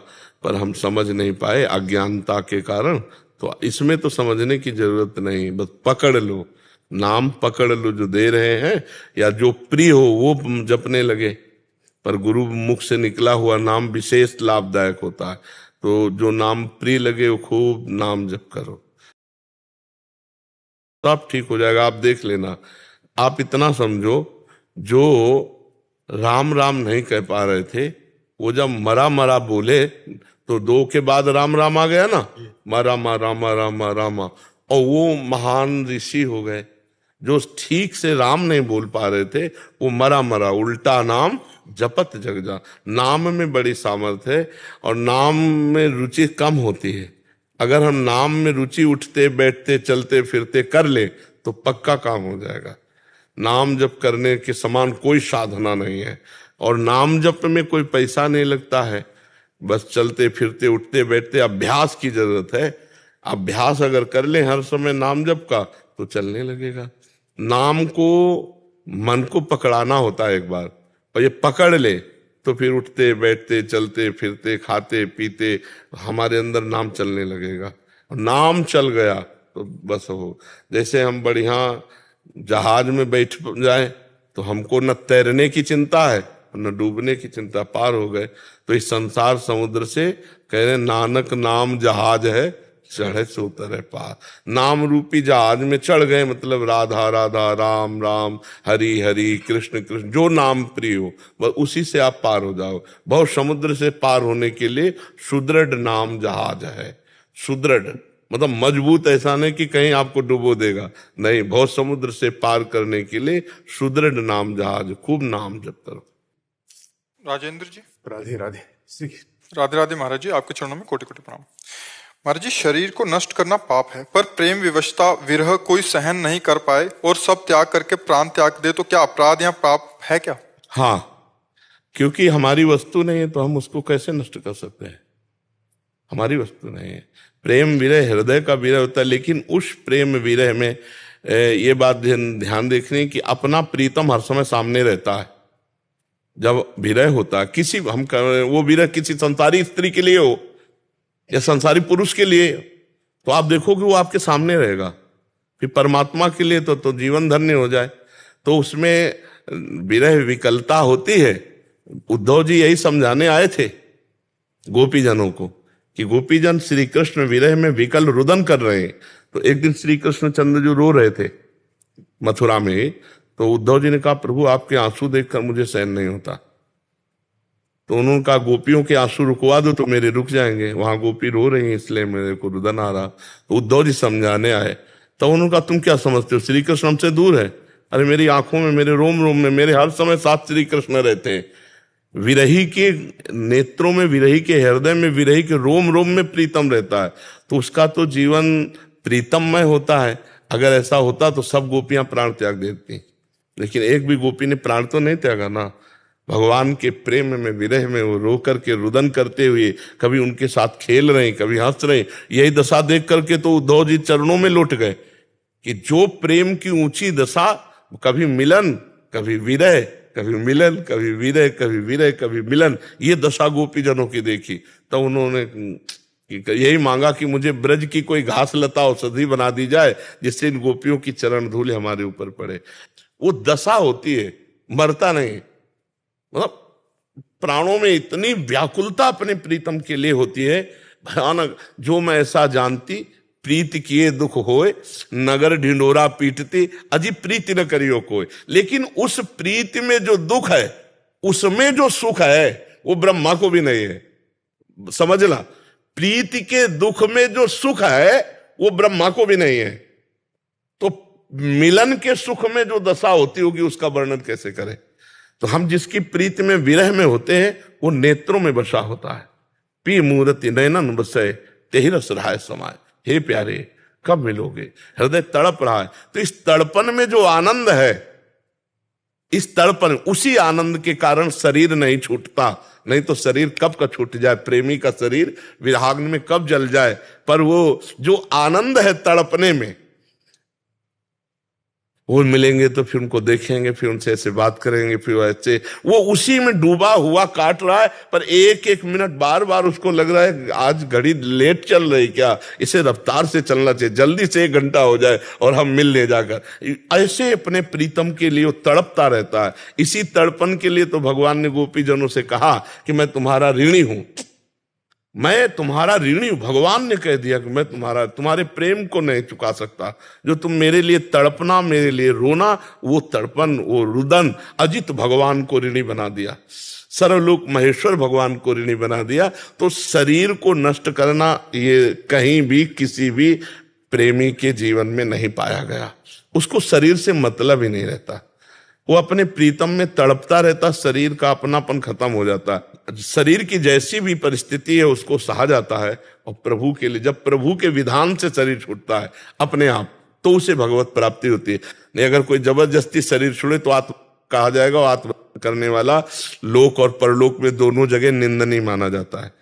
S3: पर हम समझ नहीं पाए अज्ञानता के कारण। तो इसमें तो समझने की जरूरत नहीं, बस पकड़ लो, नाम पकड़ लो जो दे रहे हैं, या जो प्रिय हो वो जपने लगे। पर गुरु मुख से निकला हुआ नाम विशेष लाभदायक होता है। तो जो नाम प्रिय लगे वो खूब नाम जप करो, सब ठीक हो जाएगा। आप देख लेना। आप इतना समझो, जो राम राम नहीं कह पा रहे थे, वो जब मरा मरा बोले तो 2 के बाद राम राम आ गया ना, मरा मा रामा रामा रामा, और वो महान ऋषि हो गए। जो ठीक से राम नहीं बोल पा रहे थे, वो मरा मरा उल्टा नाम जपत जग जा। नाम में बड़ी सामर्थ्य है, और नाम में रुचि कम होती है। अगर हम नाम में रुचि उठते बैठते चलते फिरते कर ले तो पक्का काम हो जाएगा। नाम जप करने के समान कोई साधना नहीं है, और नाम जप में कोई पैसा नहीं लगता है। बस चलते फिरते उठते बैठते अभ्यास की जरूरत है। अभ्यास अगर कर ले हर समय नाम जप का, तो चलने लगेगा। नाम को मन को पकड़ाना होता है एक बार, और ये पकड़ ले तो फिर उठते बैठते चलते फिरते खाते पीते हमारे अंदर नाम चलने लगेगा। नाम चल गया तो बस हो। जैसे हम बढ़िया जहाज में बैठ जाए तो हमको न तैरने की चिंता है न डूबने की चिंता, पार हो गए। तो इस संसार समुद्र से कह रहे नानक नाम जहाज है, चढ़े से उतरे पार। नाम रूपी जहाज में चढ़ गए, मतलब राधा राधा राम राम हरि हरि कृष्ण कृष्ण, जो नाम प्रिय हो बस उसी से आप पार हो जाओ। बहुत समुद्र से पार होने के लिए सुदृढ़ नाम जहाज है। सुदृढ़ मतलब मजबूत, ऐसा नहीं कि कहीं आपको डुबो देगा, नहीं। बहुत समुद्र से पार करने के लिए सुदृढ़ नाम जहाज, खूब नाम जप करो।
S4: राजेंद्र जी।
S6: राधे राधे।
S4: राधे राधे महाराज जी, आपके चरणों में कोटि कोटि प्रणाम। महाराज जी, शरीर को नष्ट करना पाप है, पर प्रेम विवशता विरह कोई सहन नहीं कर पाए और सब त्याग करके प्राण त्याग दे, तो क्या अपराध या पाप है क्या?
S3: हाँ, क्योंकि हमारी वस्तु नहीं है तो हम उसको कैसे नष्ट कर सकते हैं? हमारी वस्तु नहीं है। प्रेम विरह हृदय का विरह होता है, लेकिन उस प्रेम विरह में ये बात ध्यान देखने की अपना प्रीतम हर समय सामने रहता है। जब विरह होता है किसी, हम वो विरह किसी संसारी स्त्री के लिए हो या संसारी पुरुष के लिए, तो आप देखोगे वो आपके सामने रहेगा। फिर परमात्मा के लिए तो जीवन धन्य हो जाए। तो उसमें विरह विकलता होती है। उद्धव जी यही समझाने आए थे गोपीजनों को कि गोपीजन श्री कृष्ण विरह में विकल रुदन कर रहे हैं। तो एक दिन श्री कृष्ण चंद्र जो रो रहे थे मथुरा में, तो उद्धव जी ने कहा प्रभु आपके आंसू देखकर मुझे सहन नहीं होता। तो उन्होंने कहा गोपियों के आंसू रुकवा दो तो मेरे रुक जाएंगे, वहां गोपी रो रही है इसलिए मेरे को रुदन आ रहा। तो उद्धव जी समझाने आए, तो उन्होंने कहा तुम क्या समझते हो, श्री कृष्ण हमसे दूर है? अरे मेरी आंखों में, मेरे रोम रोम में, मेरे हर समय साथ श्री कृष्ण रहते हैं। विरही के नेत्रों में, विरही के हृदय में, विरही के रोम रोम में प्रीतम रहता है, तो उसका तो जीवन प्रीतममय होता है। अगर ऐसा होता तो सब गोपियां प्राण त्याग देती, लेकिन एक भी गोपी ने प्राण तो नहीं त्यागा ना। भगवान के प्रेम में, विरह में वो रो करके रुदन करते हुए, कभी उनके साथ खेल रहे, कभी हंस रहे। यही दशा देख करके तो उद्धव जी चरणों में लौट गए कि जो प्रेम की ऊंची दशा, कभी मिलन कभी विरह, कभी मिलन कभी विरह, कभी विरह कभी मिलन, ये दशा गोपी जनों की देखी। तो उन्होंने यही मांगा कि मुझे ब्रज की कोई घास लता औषधि बना दी जाए जिससे इन गोपियों की चरण धूल हमारे ऊपर पड़े। वो दशा होती है, मरता नहीं। मतलब प्राणों में इतनी व्याकुलता अपने प्रीतम के लिए होती है भयानक। जो मैं ऐसा जानती, प्रीति किए दुख होए, नगर ढिंडोरा पीटती, अजी प्रीति न करियो कोई। लेकिन उस प्रीति में जो दुख है, उसमें जो सुख है, वो ब्रह्मा को भी नहीं है। समझना, प्रीति के दुख में जो सुख है वो ब्रह्मा को भी नहीं है। तो मिलन के सुख में जो दशा होती होगी उसका वर्णन कैसे करें? तो हम जिसकी प्रीति में, विरह में होते हैं, वो नेत्रों में बसा होता है। पी मूर्ति नयनन बसे तेहि रस रहाय समाय। हे प्यारे कब मिलोगे? हृदय तड़प रहा है। तो इस तड़पन में जो आनंद है, इस तड़पन, उसी आनंद के कारण शरीर नहीं छूटता। नहीं तो शरीर कब का छूट जाए, प्रेमी का शरीर विराग्न में कब जल जाए। पर वो जो आनंद है तड़पने में, वो मिलेंगे तो फिर उनको देखेंगे, फिर उनसे ऐसे बात करेंगे, फिर ऐसे वो उसी में डूबा हुआ काट रहा है। पर एक एक मिनट बार बार उसको लग रहा है आज घड़ी लेट चल रही क्या, इसे रफ्तार से चलना चाहिए, जल्दी से 1 घंटा हो जाए और हम मिल ले जाकर। ऐसे अपने प्रीतम के लिए वो तड़पता रहता है। इसी तड़पन के लिए तो भगवान ने गोपी जनों से कहा कि मैं तुम्हारा ऋणी हूं, मैं तुम्हारा ऋणी हूं। भगवान ने कह दिया कि मैं तुम्हारे प्रेम को नहीं चुका सकता। जो तुम मेरे लिए तड़पना, मेरे लिए रोना, वो तड़पन, वो रुदन अजित भगवान को ऋणी बना दिया, सर्वलोक महेश्वर भगवान को ऋणी बना दिया। तो शरीर को नष्ट करना ये कहीं भी किसी भी प्रेमी के जीवन में नहीं पाया गया। उसको शरीर से मतलब ही नहीं रहता, वो अपने प्रीतम में तड़पता रहता, शरीर का अपनापन खत्म हो जाता। शरीर की जैसी भी परिस्थिति है उसको सहा जाता है, और प्रभु के लिए, जब प्रभु के विधान से शरीर छूटता है अपने आप, तो उसे भगवत प्राप्ति होती है। नहीं अगर कोई जबरदस्ती शरीर छोड़े तो आत्म कहा जाएगा, और आत्म करने वाला लोक और परलोक में दोनों जगह निंदनीय माना जाता है।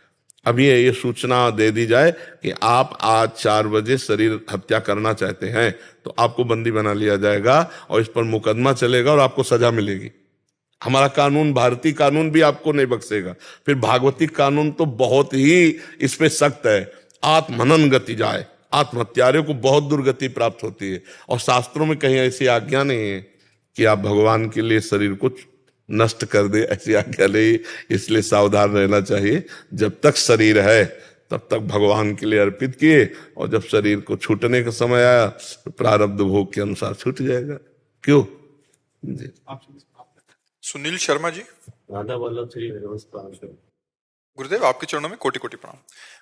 S3: अभी ये सूचना दे दी जाए कि आप आज 4 बजे शरीर हत्या करना चाहते हैं तो आपको बंदी बना लिया जाएगा और इस पर मुकदमा चलेगा और आपको सजा मिलेगी। हमारा कानून, भारतीय कानून भी आपको नहीं बख्शेगा। फिर भागवतिक कानून तो बहुत ही इस पे सख्त है, आत्महनन गति जाए, आत्महत्यारे को बहुत दुर्गति प्राप्त होती है। और शास्त्रों में कहीं ऐसी आज्ञा नहीं है कि आप भगवान के लिए शरीर को नष्ट कर दे, ऐसी आज्ञा नहीं। इसलिए सावधान रहना चाहिए। जब तक शरीर है तब तक भगवान के लिए अर्पित किए, और जब शरीर को छूटने का समय आया तो प्रारब्ध भोग के अनुसार छूट जाएगा। क्यों जी?
S4: सुनील शर्मा जी।
S6: राधा वल्लभ श्री व्यवस्था।
S4: गुरुदेव आपके चरणों में कोटि कोटि प्रणाम।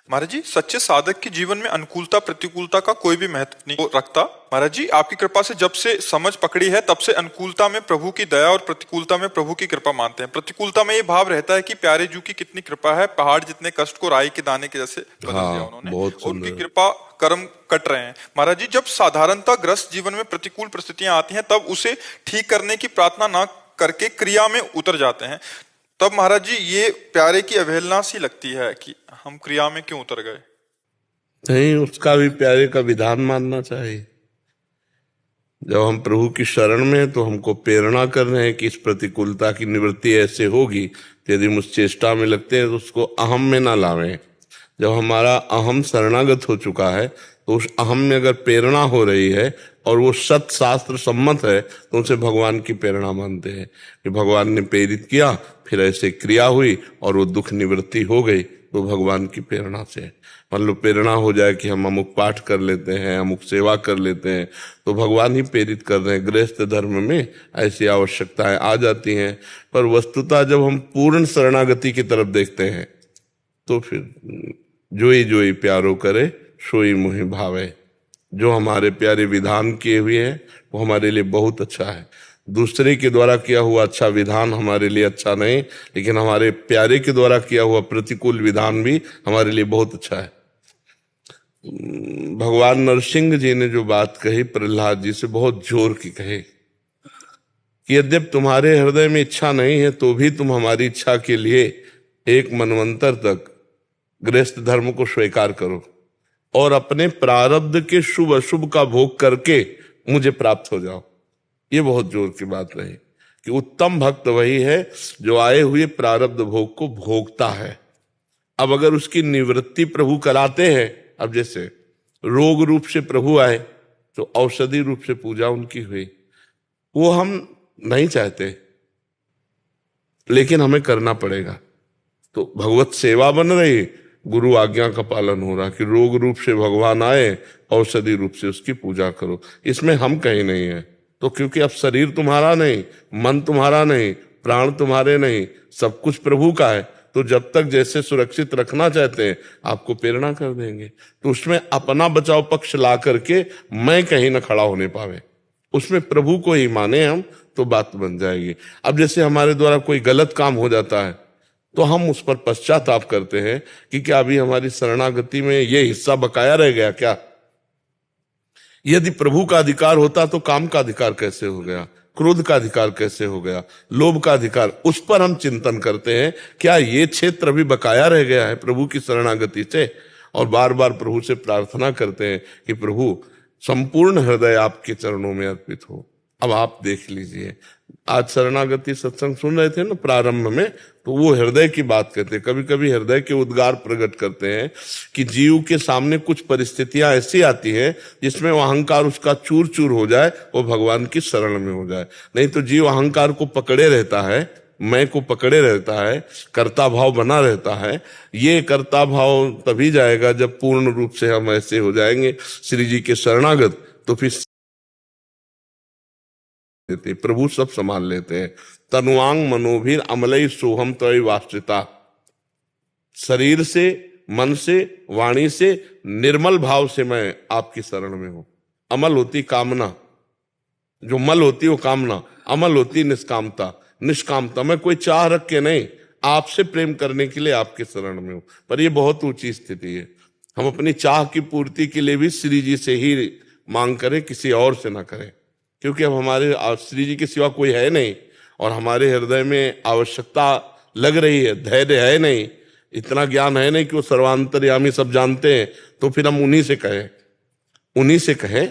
S4: महाराज जी, सच्चे साधक के जीवन में अनुकूलता प्रतिकूलता का कोई भी महत्व नहीं रखता। महाराज जी, आपकी कृपा से जब से समझ पकड़ी है तब से अनुकूलता में प्रभु की दया और प्रतिकूलता में प्रभु की कृपा मानते हैं। प्रतिकूलता में ये भाव रहता है कि प्यारे जू की कितनी कृपा है, पहाड़ जितने कष्ट को राई के दाने के जैसे बदल दिया उन्होंने, उनकी कृपा कर्म कट रहे हैं। महाराज जी, जब साधारणता ग्रस्त जीवन में प्रतिकूल परिस्थितियां आती हैं तब उसे ठीक करने की प्रार्थना न करके क्रिया में उतर जाते हैं, तब महाराज जी ये प्यारे की अवहेलना सी लगती है कि हम क्रिया में क्यों उतर गए।
S3: नहीं, उसका भी प्यारे का विधान मानना चाहिए। जब हम प्रभु की शरण में तो हमको प्रेरणा कर रहे हैं कि इस प्रतिकूलता की निवृत्ति ऐसे होगी, तो यदि मुझ चेष्टा में लगते हैं तो उसको अहम में ना लावें। जब हमारा अहम शरणागत हो चुका है तो उस अहम में अगर प्रेरणा हो रही है और वो सत शास्त्र सम्मत है तो उसे भगवान की प्रेरणा मानते हैं कि भगवान ने प्रेरित किया, फिर ऐसे क्रिया हुई और वो दुख निवृत्ति हो गई, तो भगवान की प्रेरणा से। मतलब प्रेरणा हो जाए कि हम अमुक पाठ कर लेते हैं, अमुक सेवा कर लेते हैं, तो भगवान ही प्रेरित कर रहे हैं। गृहस्थ धर्म में ऐसी आवश्यकताएं आ जाती हैं, पर वस्तुतः जब हम पूर्ण शरणागति की तरफ देखते हैं तो फिर जोई जोई प्यारो करे सोई मुहि भावे। जो हमारे प्यारे विधान किए हुए हैं वो हमारे लिए बहुत अच्छा है। दूसरे के द्वारा किया हुआ अच्छा विधान हमारे लिए अच्छा नहीं, लेकिन हमारे प्यारे के द्वारा किया हुआ प्रतिकूल विधान भी हमारे लिए बहुत अच्छा है। भगवान नरसिंह जी ने जो बात कही प्रहलाद जी से, बहुत जोर की कही कि यद्यपि तुम्हारे हृदय में इच्छा नहीं है तो भी तुम हमारी इच्छा के लिए एक मनवंतर तक गृहस्थ धर्म को स्वीकार करो और अपने प्रारब्ध के शुभ अशुभ का भोग करके मुझे प्राप्त हो जाओ। ये बहुत जोर की बात रही कि उत्तम भक्त वही है जो आए हुए प्रारब्ध भोग को भोगता है। अब अगर उसकी निवृत्ति प्रभु कराते हैं, अब जैसे रोग रूप से प्रभु आए तो औषधि रूप से पूजा उनकी हुई, वो हम नहीं चाहते लेकिन हमें करना पड़ेगा। तो भगवत सेवा बन रही, गुरु आज्ञा का पालन हो रहा कि रोग रूप से भगवान आए, औषधि रूप से उसकी पूजा करो। इसमें हम कहीं नहीं है। तो क्योंकि अब शरीर तुम्हारा नहीं, मन तुम्हारा नहीं, प्राण तुम्हारे नहीं, सब कुछ प्रभु का है, तो जब तक जैसे सुरक्षित रखना चाहते हैं आपको प्रेरणा कर देंगे। तो उसमें अपना बचाव पक्ष ला करके मैं कहीं ना खड़ा होने पावे, उसमें प्रभु को ही माने हम, तो बात बन जाएगी। अब जैसे हमारे द्वारा कोई गलत काम हो जाता है तो हम उस पर पश्चाताप करते हैं कि क्या अभी हमारी शरणागति में ये हिस्सा बकाया रह गया क्या? यदि प्रभु का अधिकार होता तो काम का अधिकार कैसे हो गया, क्रोध का अधिकार कैसे हो गया, लोभ का अधिकार, उस पर हम चिंतन करते हैं क्या ये क्षेत्र अभी बकाया रह गया है प्रभु की शरणागति से। और बार बार प्रभु से प्रार्थना करते हैं कि प्रभु संपूर्ण हृदय आपके चरणों में अर्पित हो। अब आप देख लीजिए, आज शरणागति सत्संग सुन रहे थे ना प्रारंभ में, तो वो हृदय की बात करते हैं। कभी कभी हृदय के उद्गार प्रकट करते हैं कि जीव के सामने कुछ परिस्थितियां ऐसी आती हैं जिसमें वो अहंकार उसका चूर चूर हो जाए, वो भगवान की शरण में हो जाए। नहीं तो जीव अहंकार को पकड़े रहता है, मैं को पकड़े रहता है, कर्ता भाव बना रहता है। ये कर्ता भाव तभी जाएगा जब पूर्ण रूप से हम ऐसे हो जाएंगे श्री जी के शरणागत, तो फिर प्रभु सब संभाल लेते हैं। तनुआंग मनोभीर अमलई सोहम तय वास्त्रिता, शरीर से, मन से, वाणी से, निर्मल भाव से मैं आपकी शरण में हूं। अमल होती कामना, जो मल होती वो कामना, अमल होती निष्कामता। निष्कामता में कोई चाह रख के नहीं, आपसे प्रेम करने के लिए आपके शरण में हूं। पर ये बहुत ऊंची स्थिति है। हम अपनी चाह की पूर्ति के लिए भी श्री जी से ही मांग करें, किसी और से ना करें, क्योंकि अब हमारे श्री जी के सिवा कोई है नहीं और हमारे हृदय में आवश्यकता लग रही है, धैर्य है नहीं, इतना ज्ञान है नहीं कि वो सर्वांतर्यामी सब जानते हैं। तो फिर हम उन्हीं से कहें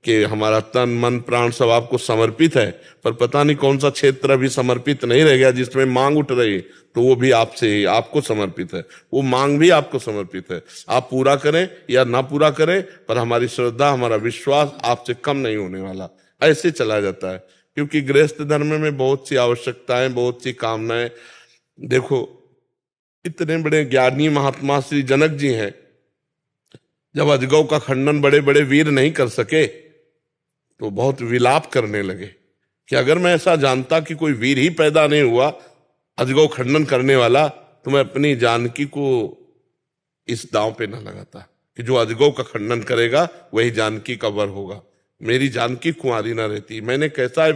S3: कि हमारा तन मन प्राण सब आपको समर्पित है, पर पता नहीं कौन सा क्षेत्र अभी समर्पित नहीं रह गया जिसमें मांग उठ रही, तो वो भी आपसे ही आपको समर्पित है, वो मांग भी आपको समर्पित है। आप पूरा करें या ना पूरा करें, पर हमारी श्रद्धा, हमारा विश्वास आपसे कम नहीं होने वाला। ऐसे चला जाता है, क्योंकि गृहस्थ धर्म में बहुत सी आवश्यकताएं, बहुत सी कामनाएं। देखो, इतने बड़े ज्ञानी महात्मा श्री जनक जी हैं, जब अजगौ का खंडन बड़े बड़े वीर नहीं कर सके तो बहुत विलाप करने लगे कि अगर मैं ऐसा जानता कि कोई वीर ही पैदा नहीं हुआ अजगौ खंडन करने वाला, तो मैं अपनी जानकी को इस दांव पे न लगाता कि जो अजगौ का खंडन करेगा वही जानकी का वर होगा। मेरी जानकी कुंवारी ना रहती। मैंने कैसा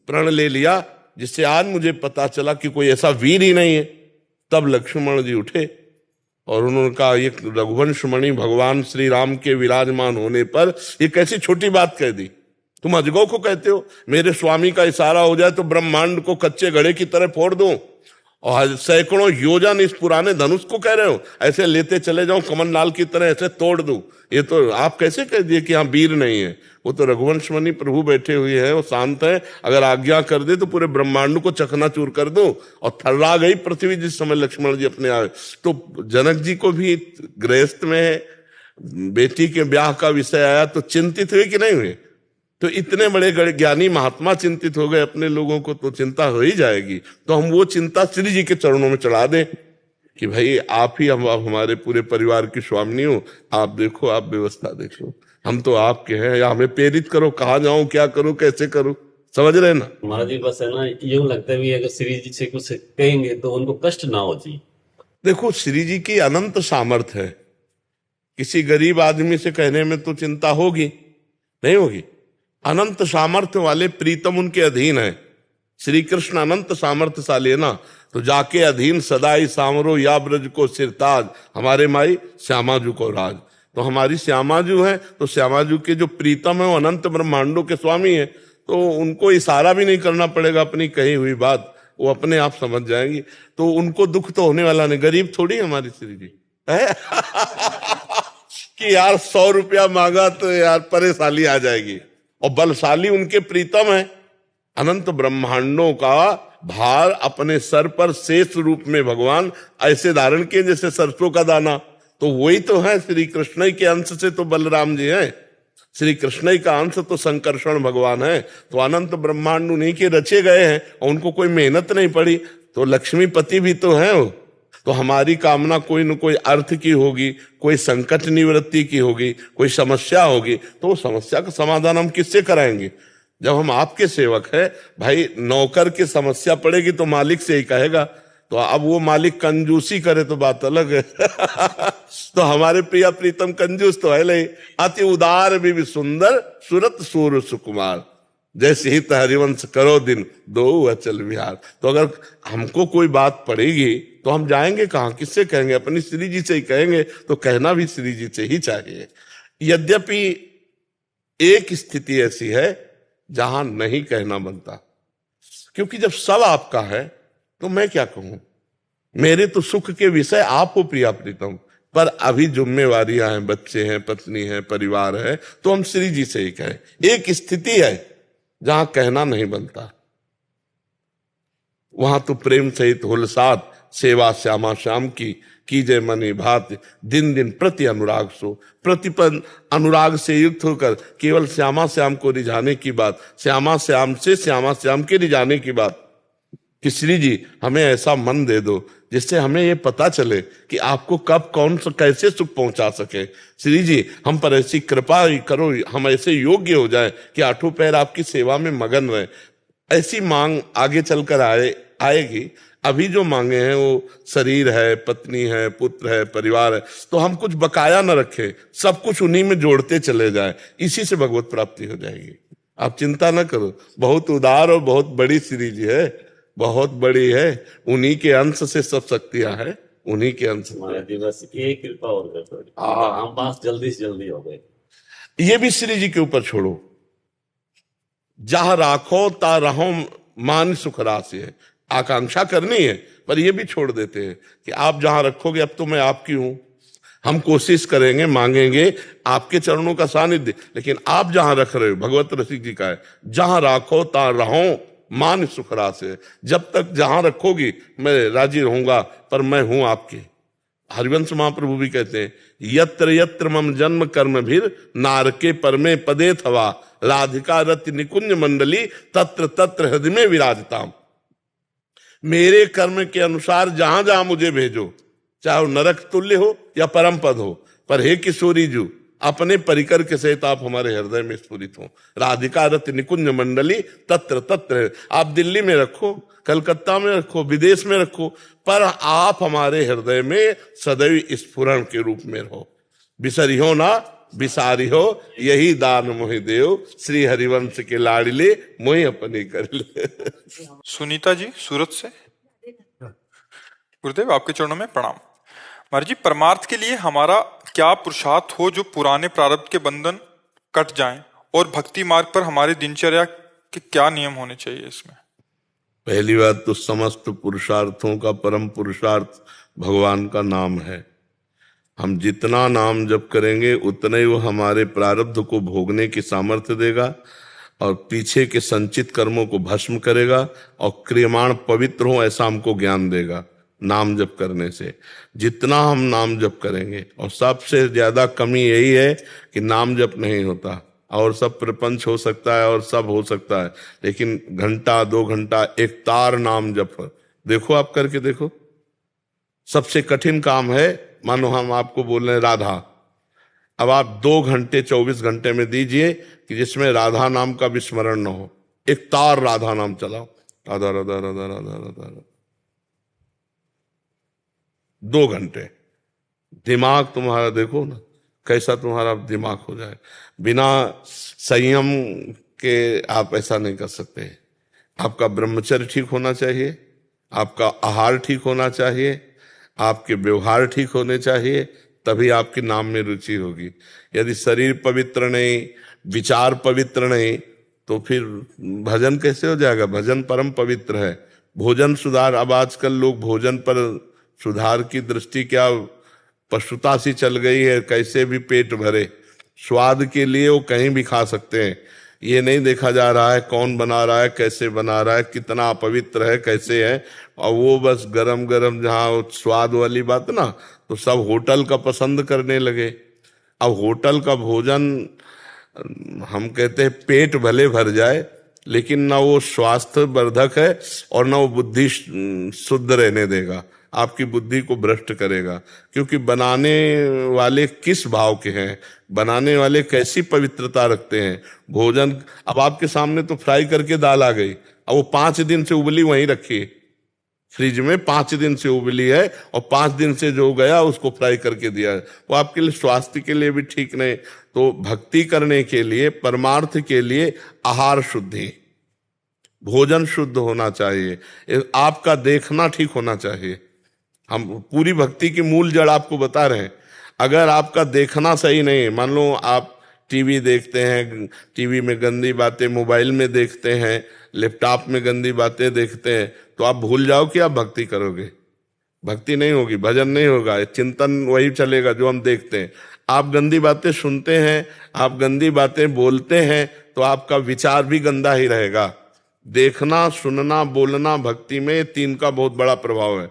S3: प्रण ले लिया जिससे आज मुझे पता चला कि कोई ऐसा वीर ही नहीं है। तब लक्ष्मण जी उठे और उन्होंने कहा, ये रघुवंशमणि भगवान श्री राम के विराजमान होने पर ये कैसी छोटी बात कह दी। तुम अजगौ को कहते हो, मेरे स्वामी का इशारा हो जाए तो ब्रह्मांड को कच्चे घड़े की तरह फोड़ दूं, और सैकड़ों योजन इस पुराने धनुष को कह रहे हो, ऐसे लेते चले जाऊं कमलनाल की तरह, ऐसे तोड़ दूं। ये तो आप कैसे कह दिए कि हाँ वीर नहीं है। वो तो रघुवंशमणि प्रभु बैठे हुए हैं, वो शांत है, अगर आज्ञा कर दे तो पूरे ब्रह्मांड को चकनाचूर कर दो। और थर्रा गई पृथ्वी जिस समय लक्ष्मण जी अपने आए। तो जनक जी को भी गृहस्थ में बेटी के ब्याह का विषय आया तो चिंतित हुए कि नहीं हुए। तो इतने बड़े ज्ञानी महात्मा चिंतित हो गए अपने लोगों को, तो चिंता हो ही जाएगी। तो हम वो चिंता श्री जी के चरणों में चढ़ा दें कि भाई आप ही हम हमारे पूरे परिवार की स्वामिनी हो, आप देखो, आप व्यवस्था देखो, हम तो आपके हैं, या हमें प्रेरित करो, कहाँ जाऊं, क्या करूं, कैसे करूं। समझ रहे ना
S8: महाराज जी? बस है ना, यूं लगता है भी अगर श्री जी से कुछ कहेंगे तो उनको कष्ट ना हो जी।
S3: देखो, श्री जी की अनंत सामर्थ्य है। किसी गरीब आदमी से कहने में तो चिंता होगी, नहीं होगी। अनंत सामर्थ्य वाले प्रीतम उनके अधीन है। श्री कृष्ण अनंत सामर्थ्यशाली है ना, तो जाके अधीन सदाई सामरो या ब्रज को सिरताज, हमारे माई श्यामाजू को राज। तो हमारी श्यामाजू है, तो श्यामाजू के जो प्रीतम है वो अनंत ब्रह्मांडों के स्वामी है, तो उनको इशारा भी नहीं करना पड़ेगा अपनी कही हुई बात, वो अपने आप समझ जाएंगी। तो उनको दुख तो होने वाला नहीं। गरीब थोड़ी हमारी श्री जी है कि यार 100 रुपया मांगा तो यार परेशानी आ जाएगी। और बलशाली उनके प्रीतम है। अनंत ब्रह्मांडों का भार अपने सर पर शेष रूप में भगवान ऐसे धारण किए जैसे सरसों का दाना। तो वही तो है, श्री कृष्ण ही के अंश से तो बलराम जी हैं, श्री कृष्ण ही का अंश तो संकर्षण भगवान है। तो अनंत ब्रह्मांड उन्हीं के रचे गए हैं और उनको कोई मेहनत नहीं पड़ी। तो लक्ष्मीपति भी तो है वो। तो हमारी कामना कोई न कोई अर्थ की होगी, कोई संकट निवृत्ति की होगी, कोई समस्या होगी, तो समस्या का समाधान हम किससे कराएंगे? जब हम आपके सेवक हैं। भाई नौकर की समस्या पड़ेगी तो मालिक से ही कहेगा। तो अब वो मालिक कंजूसी करे तो बात अलग है तो हमारे प्रिया प्रीतम कंजूस तो है नहीं। अति उदार भी सुंदर सुरत सूर सुकुमार, जैसे ही हरिवंश करो दिन दो अचल विहार। तो अगर हमको कोई बात पड़ेगी तो हम जाएंगे कहाँ, किससे कहेंगे? अपनी श्री जी से ही कहेंगे। तो कहना भी श्री जी से ही चाहिए। यद्यपि एक स्थिति ऐसी है जहां नहीं कहना बनता, क्योंकि जब सब आपका है तो मैं क्या कहूं? मेरे तो सुख के विषय आप हो प्रिया प्रीतम, पर अभी जिम्मेवारियां हैं, बच्चे हैं, पत्नी है, परिवार है, तो हम श्री जी से ही कहें। एक स्थिति है जहां कहना नहीं बनता, वहां तो प्रेम सहित हुलसात सेवा श्यामा श्याम की कीजय मनि भात, दिन दिन प्रति अनुराग सो। प्रतिपन अनुराग से युक्त होकर केवल श्यामा श्याम को रिझाने की बात, श्यामा श्याम से श्यामा श्याम के रिझाने की बात, कि श्री जी हमें ऐसा मन दे दो जिससे हमें ये पता चले कि आपको कब कौन सा कैसे सुख पहुंचा सके। श्री जी हम पर ऐसी कृपा करो, हम ऐसे योग्य हो जाए कि आठों पैर आपकी सेवा में मगन रहे। ऐसी मांग आगे चलकर आएगी। अभी जो मांगे हैं वो शरीर है, पत्नी है, पुत्र है, परिवार है, तो हम कुछ बकाया न रखें, सब कुछ उन्हीं में जोड़ते चले जाएं, इसी से भगवत प्राप्ति हो जाएगी। आप चिंता न करो, बहुत उदार और बहुत बड़ी श्री जी है, बहुत बड़ी है। उन्हीं के अंश से सब शक्तियां हैं, उन्हीं के अंश से।
S8: महाराज जी बस एक कृपा और कर दो, हम पास जल्दी से जल्दी हो गए।
S3: ये भी श्री जी के ऊपर छोड़ो। जहां राखो ता रहो मान सुख राशि है, आकांक्षा करनी है, पर ये भी छोड़ देते हैं कि आप जहां रखोगे, अब तो मैं आपकी हूं, हम कोशिश करेंगे, मांगेंगे आपके चरणों का सानिध्य, लेकिन आप जहां रख रहे हो, भगवत रसिक जी का है, जहां राखो ता रहो मान सुख राशि है। जब तक जहां रखोगी मैं राजी रहूंगा, पर मैं हूं आपके। हरिवंश महाप्रभु भी कहते हैं, यत्र यत्र मम जन्म कर्म भीर नारके परमे पदे थवा राधिका रति निकुंज मंडली तत्र तत्र हृदय में विराजताम। मेरे कर्म के अनुसार जहां जहां मुझे भेजो, चाहे वो नरक तुल्य हो या परम पद हो, पर हे किशोरी जू अपने परिकर के सहित आप हमारे हृदय में स्फुरित हो। राधिका रति निकुंज मंडली तत्र तत्र। आप दिल्ली में रखो, कलकत्ता में रखो, विदेश में रखो, पर आप हमारे हृदय में सदैव स्फुरण के रूप में रहो। बिसरी हो ना बिसारी हो, यही दान मोहि देव, श्री हरिवंश के लाडले मोहि अपने कर ले।
S4: सुनीता जी सूरत से। गुरुदेव आपके चरणों में प्रणाम। महाराज जी, परमार्थ के लिए हमारा क्या पुरुषार्थ हो जो पुराने प्रारब्ध के बंधन कट जाएं, और भक्ति मार्ग पर हमारी दिनचर्या के क्या नियम होने चाहिए इसमें?
S3: पहली बात तो समस्त पुरुषार्थों का परम पुरुषार्थ भगवान का नाम है। हम जितना नाम जप करेंगे उतना ही वो हमारे प्रारब्ध को भोगने की सामर्थ्य देगा और पीछे के संचित कर्मों को भस्म करेगा और क्रियमाण पवित्र हो ऐसा हमको ज्ञान देगा नाम जप करने से। जितना हम नाम जप करेंगे, और सबसे ज्यादा कमी यही है कि नाम जप नहीं होता, और सब प्रपंच हो सकता है और सब हो सकता है, लेकिन घंटा 2 घंटा एक तार नाम जप देखो, आप करके देखो। सबसे कठिन काम है, मानो हम आपको बोल रहे हैं राधा, अब आप 2 घंटे 24 घंटे में दीजिए कि जिसमें राधा नाम का विस्मरण न हो। एक तार राधा नाम चलाओ, राधा राधा राधा राधा राधा, 2 घंटे। दिमाग तुम्हारा देखो ना कैसा तुम्हारा दिमाग हो जाए। बिना संयम के आप ऐसा नहीं कर सकते। आपका ब्रह्मचर्य ठीक होना चाहिए, आपका आहार ठीक होना चाहिए, आपके व्यवहार ठीक होने चाहिए, तभी आपके नाम में रुचि होगी। यदि शरीर पवित्र नहीं, विचार पवित्र नहीं, तो फिर भजन कैसे हो जाएगा? भजन परम पवित्र है। भोजन सुधार, अब आजकल लोग भोजन पर सुधार की दृष्टि क्या पशुता सी चल गई है, कैसे भी पेट भरे, स्वाद के लिए वो कहीं भी खा सकते हैं। ये नहीं देखा जा रहा है कौन बना रहा है, कैसे बना रहा है, कितना अपवित्र है, कैसे है। और वो बस गरम गरम, जहाँ स्वाद वाली बात ना, तो सब होटल का पसंद करने लगे। अब होटल का भोजन हम कहते हैं पेट भले भर जाए, लेकिन ना वो स्वास्थ्य वर्धक है और ना वो बुद्धि शुद्ध रहने देगा, आपकी बुद्धि को भ्रष्ट करेगा। क्योंकि बनाने वाले किस भाव के हैं, बनाने वाले कैसी पवित्रता रखते हैं। भोजन अब आपके सामने तो फ्राई करके दाल आ गई, अब वो 5 दिन से उबली वहीं रखी फ्रिज में, 5 दिन से उबली है और 5 दिन से जो गया उसको फ्राई करके दिया है, वो आपके लिए स्वास्थ्य के लिए भी ठीक नहीं। तो भक्ति करने के लिए, परमार्थ के लिए आहार शुद्धि, भोजन शुद्ध होना चाहिए, आपका देखना ठीक होना चाहिए। हम पूरी भक्ति की मूल जड़ आपको बता रहे हैं। अगर आपका देखना सही नहीं है, मान लो आप टीवी देखते हैं, टीवी में गंदी बातें, मोबाइल में देखते हैं, लैपटॉप में गंदी बातें देखते हैं, तो आप भूल जाओ कि आप भक्ति करोगे। भक्ति नहीं होगी, भजन नहीं होगा, चिंतन वही चलेगा जो हम देखते हैं। आप गंदी बातें सुनते हैं, आप गंदी बातें बोलते हैं, तो आपका विचार भी गंदा ही रहेगा। देखना, सुनना, बोलना, भक्ति में 3 का बहुत बड़ा प्रभाव है।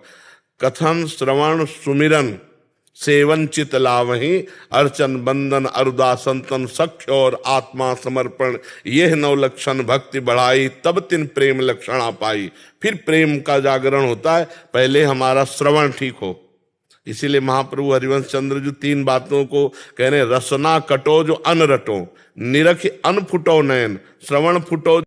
S3: कथन, श्रवण, सुमिरन, सेवन चित लावहीं, अर्चन बंदन अरुदासन तन सख्य और आत्मा समर्पण, यह 9 लक्षण भक्ति बढ़ाई, तब तिन प्रेम लक्षणा पाई। फिर प्रेम का जागरण होता है, पहले हमारा श्रवण ठीक हो। इसीलिए महाप्रभु हरिवंश चंद्र जो 3 बातों को कह रहे, रसना कटो जो अन रटो, निरख अन फुटो नयन, श्रवण फुटो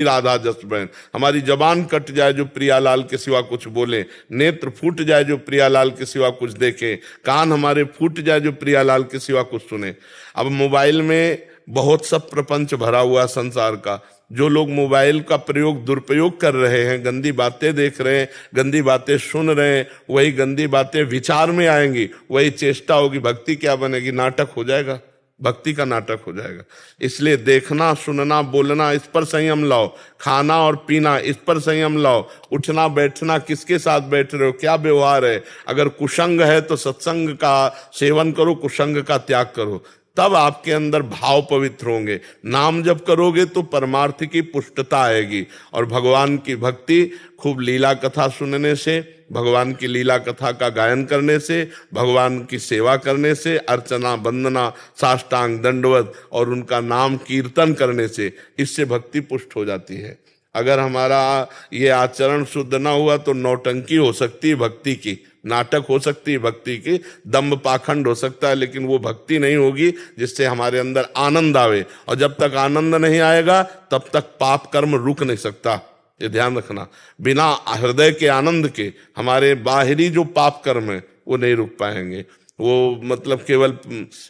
S3: राधा जस बहन। हमारी जबान कट जाए जो प्रियालाल के सिवा कुछ बोले, नेत्र फूट जाए जो प्रियालाल के सिवा कुछ देखे, कान हमारे फूट जाए जो प्रियालाल के सिवा कुछ सुने। अब मोबाइल में बहुत सब प्रपंच भरा हुआ संसार का, जो लोग मोबाइल का प्रयोग दुरुपयोग कर रहे हैं, गंदी बातें देख रहे हैं, गंदी बातें सुन रहे हैं, वही गंदी बातें विचार में आएंगी, वही चेष्टा होगी, भक्ति क्या बनेगी? नाटक हो जाएगा, भक्ति का नाटक हो जाएगा। इसलिए देखना, सुनना, बोलना, इस पर संयम लाओ। खाना और पीना, इस पर संयम लाओ। उठना बैठना, किसके साथ बैठ रहे हो, क्या व्यवहार है। अगर कुसंग है तो सत्संग का सेवन करो, कुसंग का त्याग करो, तब आपके अंदर भाव पवित्र होंगे। नाम जप करोगे तो परमार्थ की पुष्टता आएगी। और भगवान की भक्ति खूब लीला कथा सुनने से, भगवान की लीला कथा का गायन करने से, भगवान की सेवा करने से, अर्चना वंदना साष्टांग दंडवत और उनका नाम कीर्तन करने से, इससे भक्ति पुष्ट हो जाती है। अगर हमारा ये आचरण शुद्ध ना हुआ तो नौटंकी हो सकती है भक्ति की, नाटक हो सकती है भक्ति की, दम्भ पाखंड हो सकता है, लेकिन वो भक्ति नहीं होगी जिससे हमारे अंदर आनंद आवे। और जब तक आनंद नहीं आएगा तब तक पाप कर्म रुक नहीं सकता, ये ध्यान रखना। बिना हृदय के आनंद के हमारे बाहरी जो पाप कर्म है वो नहीं रुक पाएंगे। वो मतलब केवल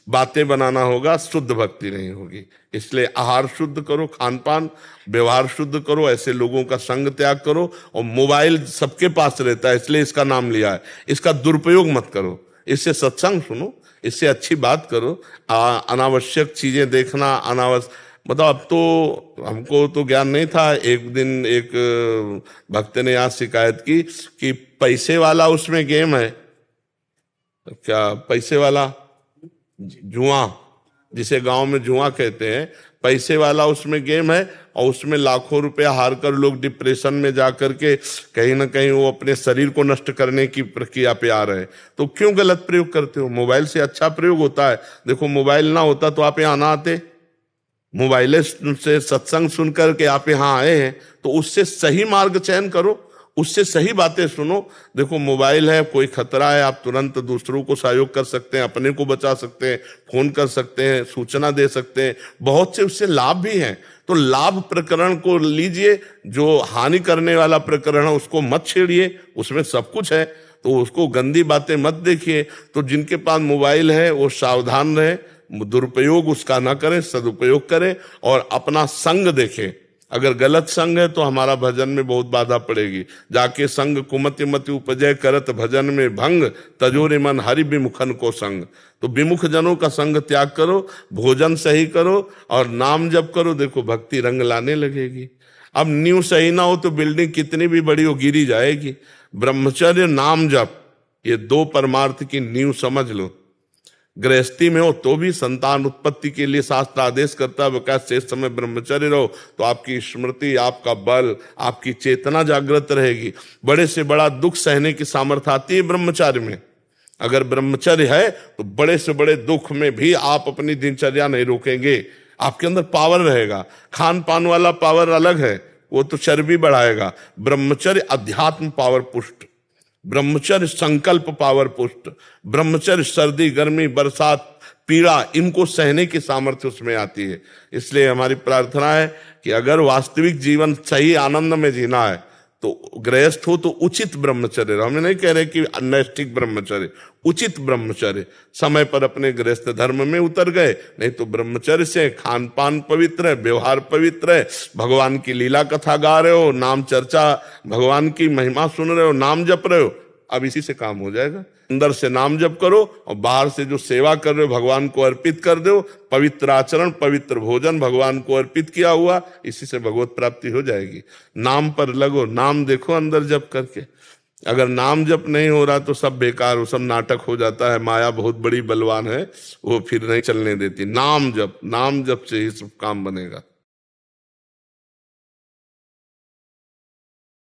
S3: बातें बनाना होगा, शुद्ध भक्ति नहीं होगी। इसलिए आहार शुद्ध करो, खान पान व्यवहार शुद्ध करो, ऐसे लोगों का संग त्याग करो। और मोबाइल सबके पास रहता है, इसलिए इसका नाम लिया है, इसका दुरुपयोग मत करो। इससे सत्संग सुनो, इससे अच्छी बात करो। अनावश्यक चीजें देखना, मतलब अब तो हमको तो ज्ञान नहीं था। एक दिन एक भक्त ने यहाँ शिकायत की कि पैसे वाला उसमें गेम है, क्या पैसे वाला जुआ, जिसे गांव में जुआ कहते हैं, पैसे वाला उसमें गेम है। और उसमें लाखों रुपया हार कर लोग डिप्रेशन में जाकर के कहीं ना कहीं वो अपने शरीर को नष्ट करने की प्रक्रिया पे आ रहे हैं। तो क्यों गलत प्रयोग करते हो? मोबाइल से अच्छा प्रयोग होता है। देखो, मोबाइल ना होता तो आप यहाँ ना आते। मोबाइल से सत्संग सुन करके आप यहाँ आए हैं, तो उससे सही मार्ग चयन करो, उससे सही बातें सुनो। देखो, मोबाइल है, कोई खतरा है, आप तुरंत दूसरों को सहयोग कर सकते हैं, अपने को बचा सकते हैं, फोन कर सकते हैं, सूचना दे सकते हैं, बहुत से उससे लाभ भी हैं। तो लाभ प्रकरण को लीजिए, जो हानि करने वाला प्रकरण है उसको मत छेड़िए, उसमें सब कुछ है, तो उसको गंदी बातें मत देखिए। तो जिनके पास मोबाइल है वो सावधान रहे, दुरुपयोग उसका ना करें, सदुपयोग करें और अपना संग देखें। अगर गलत संग है तो हमारा भजन में बहुत बाधा पड़ेगी। जाके संग कुमति मति उपजय करत भजन में भंग, तजोरे मन हरि विमुखन को संग। तो विमुख जनों का संग त्याग करो, भोजन सही करो और नाम जप करो। देखो, भक्ति रंग लाने लगेगी। अब नींव सही ना हो तो बिल्डिंग कितनी भी बड़ी हो गिरी जाएगी। ब्रह्मचर्य नाम जप, ये 2 परमार्थ की नींव समझ लो। गृहस्थी में हो तो भी संतान उत्पत्ति के लिए शास्त्र आदेश करता है, वह शेष समय ब्रह्मचर्य रहो, तो आपकी स्मृति, आपका बल, आपकी चेतना जागृत रहेगी। बड़े से बड़ा दुख सहने की सामर्थ्य आती है ब्रह्मचार्य में। अगर ब्रह्मचर्य है तो बड़े से बड़े दुख में भी आप अपनी दिनचर्या नहीं रोकेंगे, आपके अंदर पावर रहेगा। खान पान वाला पावर अलग है, वो तो चर्बी बढ़ाएगा। ब्रह्मचर्य अध्यात्म पावर पुष्ट, ब्रह्मचर्य संकल्प पावर पुष्ट, ब्रह्मचर्य सर्दी गर्मी बरसात पीड़ा इनको सहने की सामर्थ्य उसमें आती है। इसलिए हमारी प्रार्थना है कि अगर वास्तविक जीवन सही आनंद में जीना है तो गृहस्थ हो तो उचित ब्रह्मचर्य रहो। हम नहीं कह रहे कि अनैष्ठिक ब्रह्मचर्य, उचित ब्रह्मचर्य। समय पर अपने गृहस्थ धर्म में उतर गए, नहीं तो ब्रह्मचर्य से खान पान पवित्र है, व्यवहार पवित्र है, भगवान की लीला कथा गा रहे हो, नाम चर्चा, भगवान की महिमा सुन रहे हो, नाम जप रहे हो, अब इसी से काम हो जाएगा। अंदर से नाम जप करो और बाहर से जो सेवा कर रहे हो भगवान को अर्पित कर दो। पवित्र आचरण, पवित्र भोजन भगवान को अर्पित किया हुआ, इसी से भगवत प्राप्ति हो जाएगी। नाम पर लगो, नाम देखो अंदर जप करके। अगर नाम जप नहीं हो रहा तो सब बेकार, वो सब नाटक हो जाता है। माया बहुत बड़ी बलवान है, वो फिर नहीं चलने देती। नाम जप, नाम जप से ही सब काम बनेगा।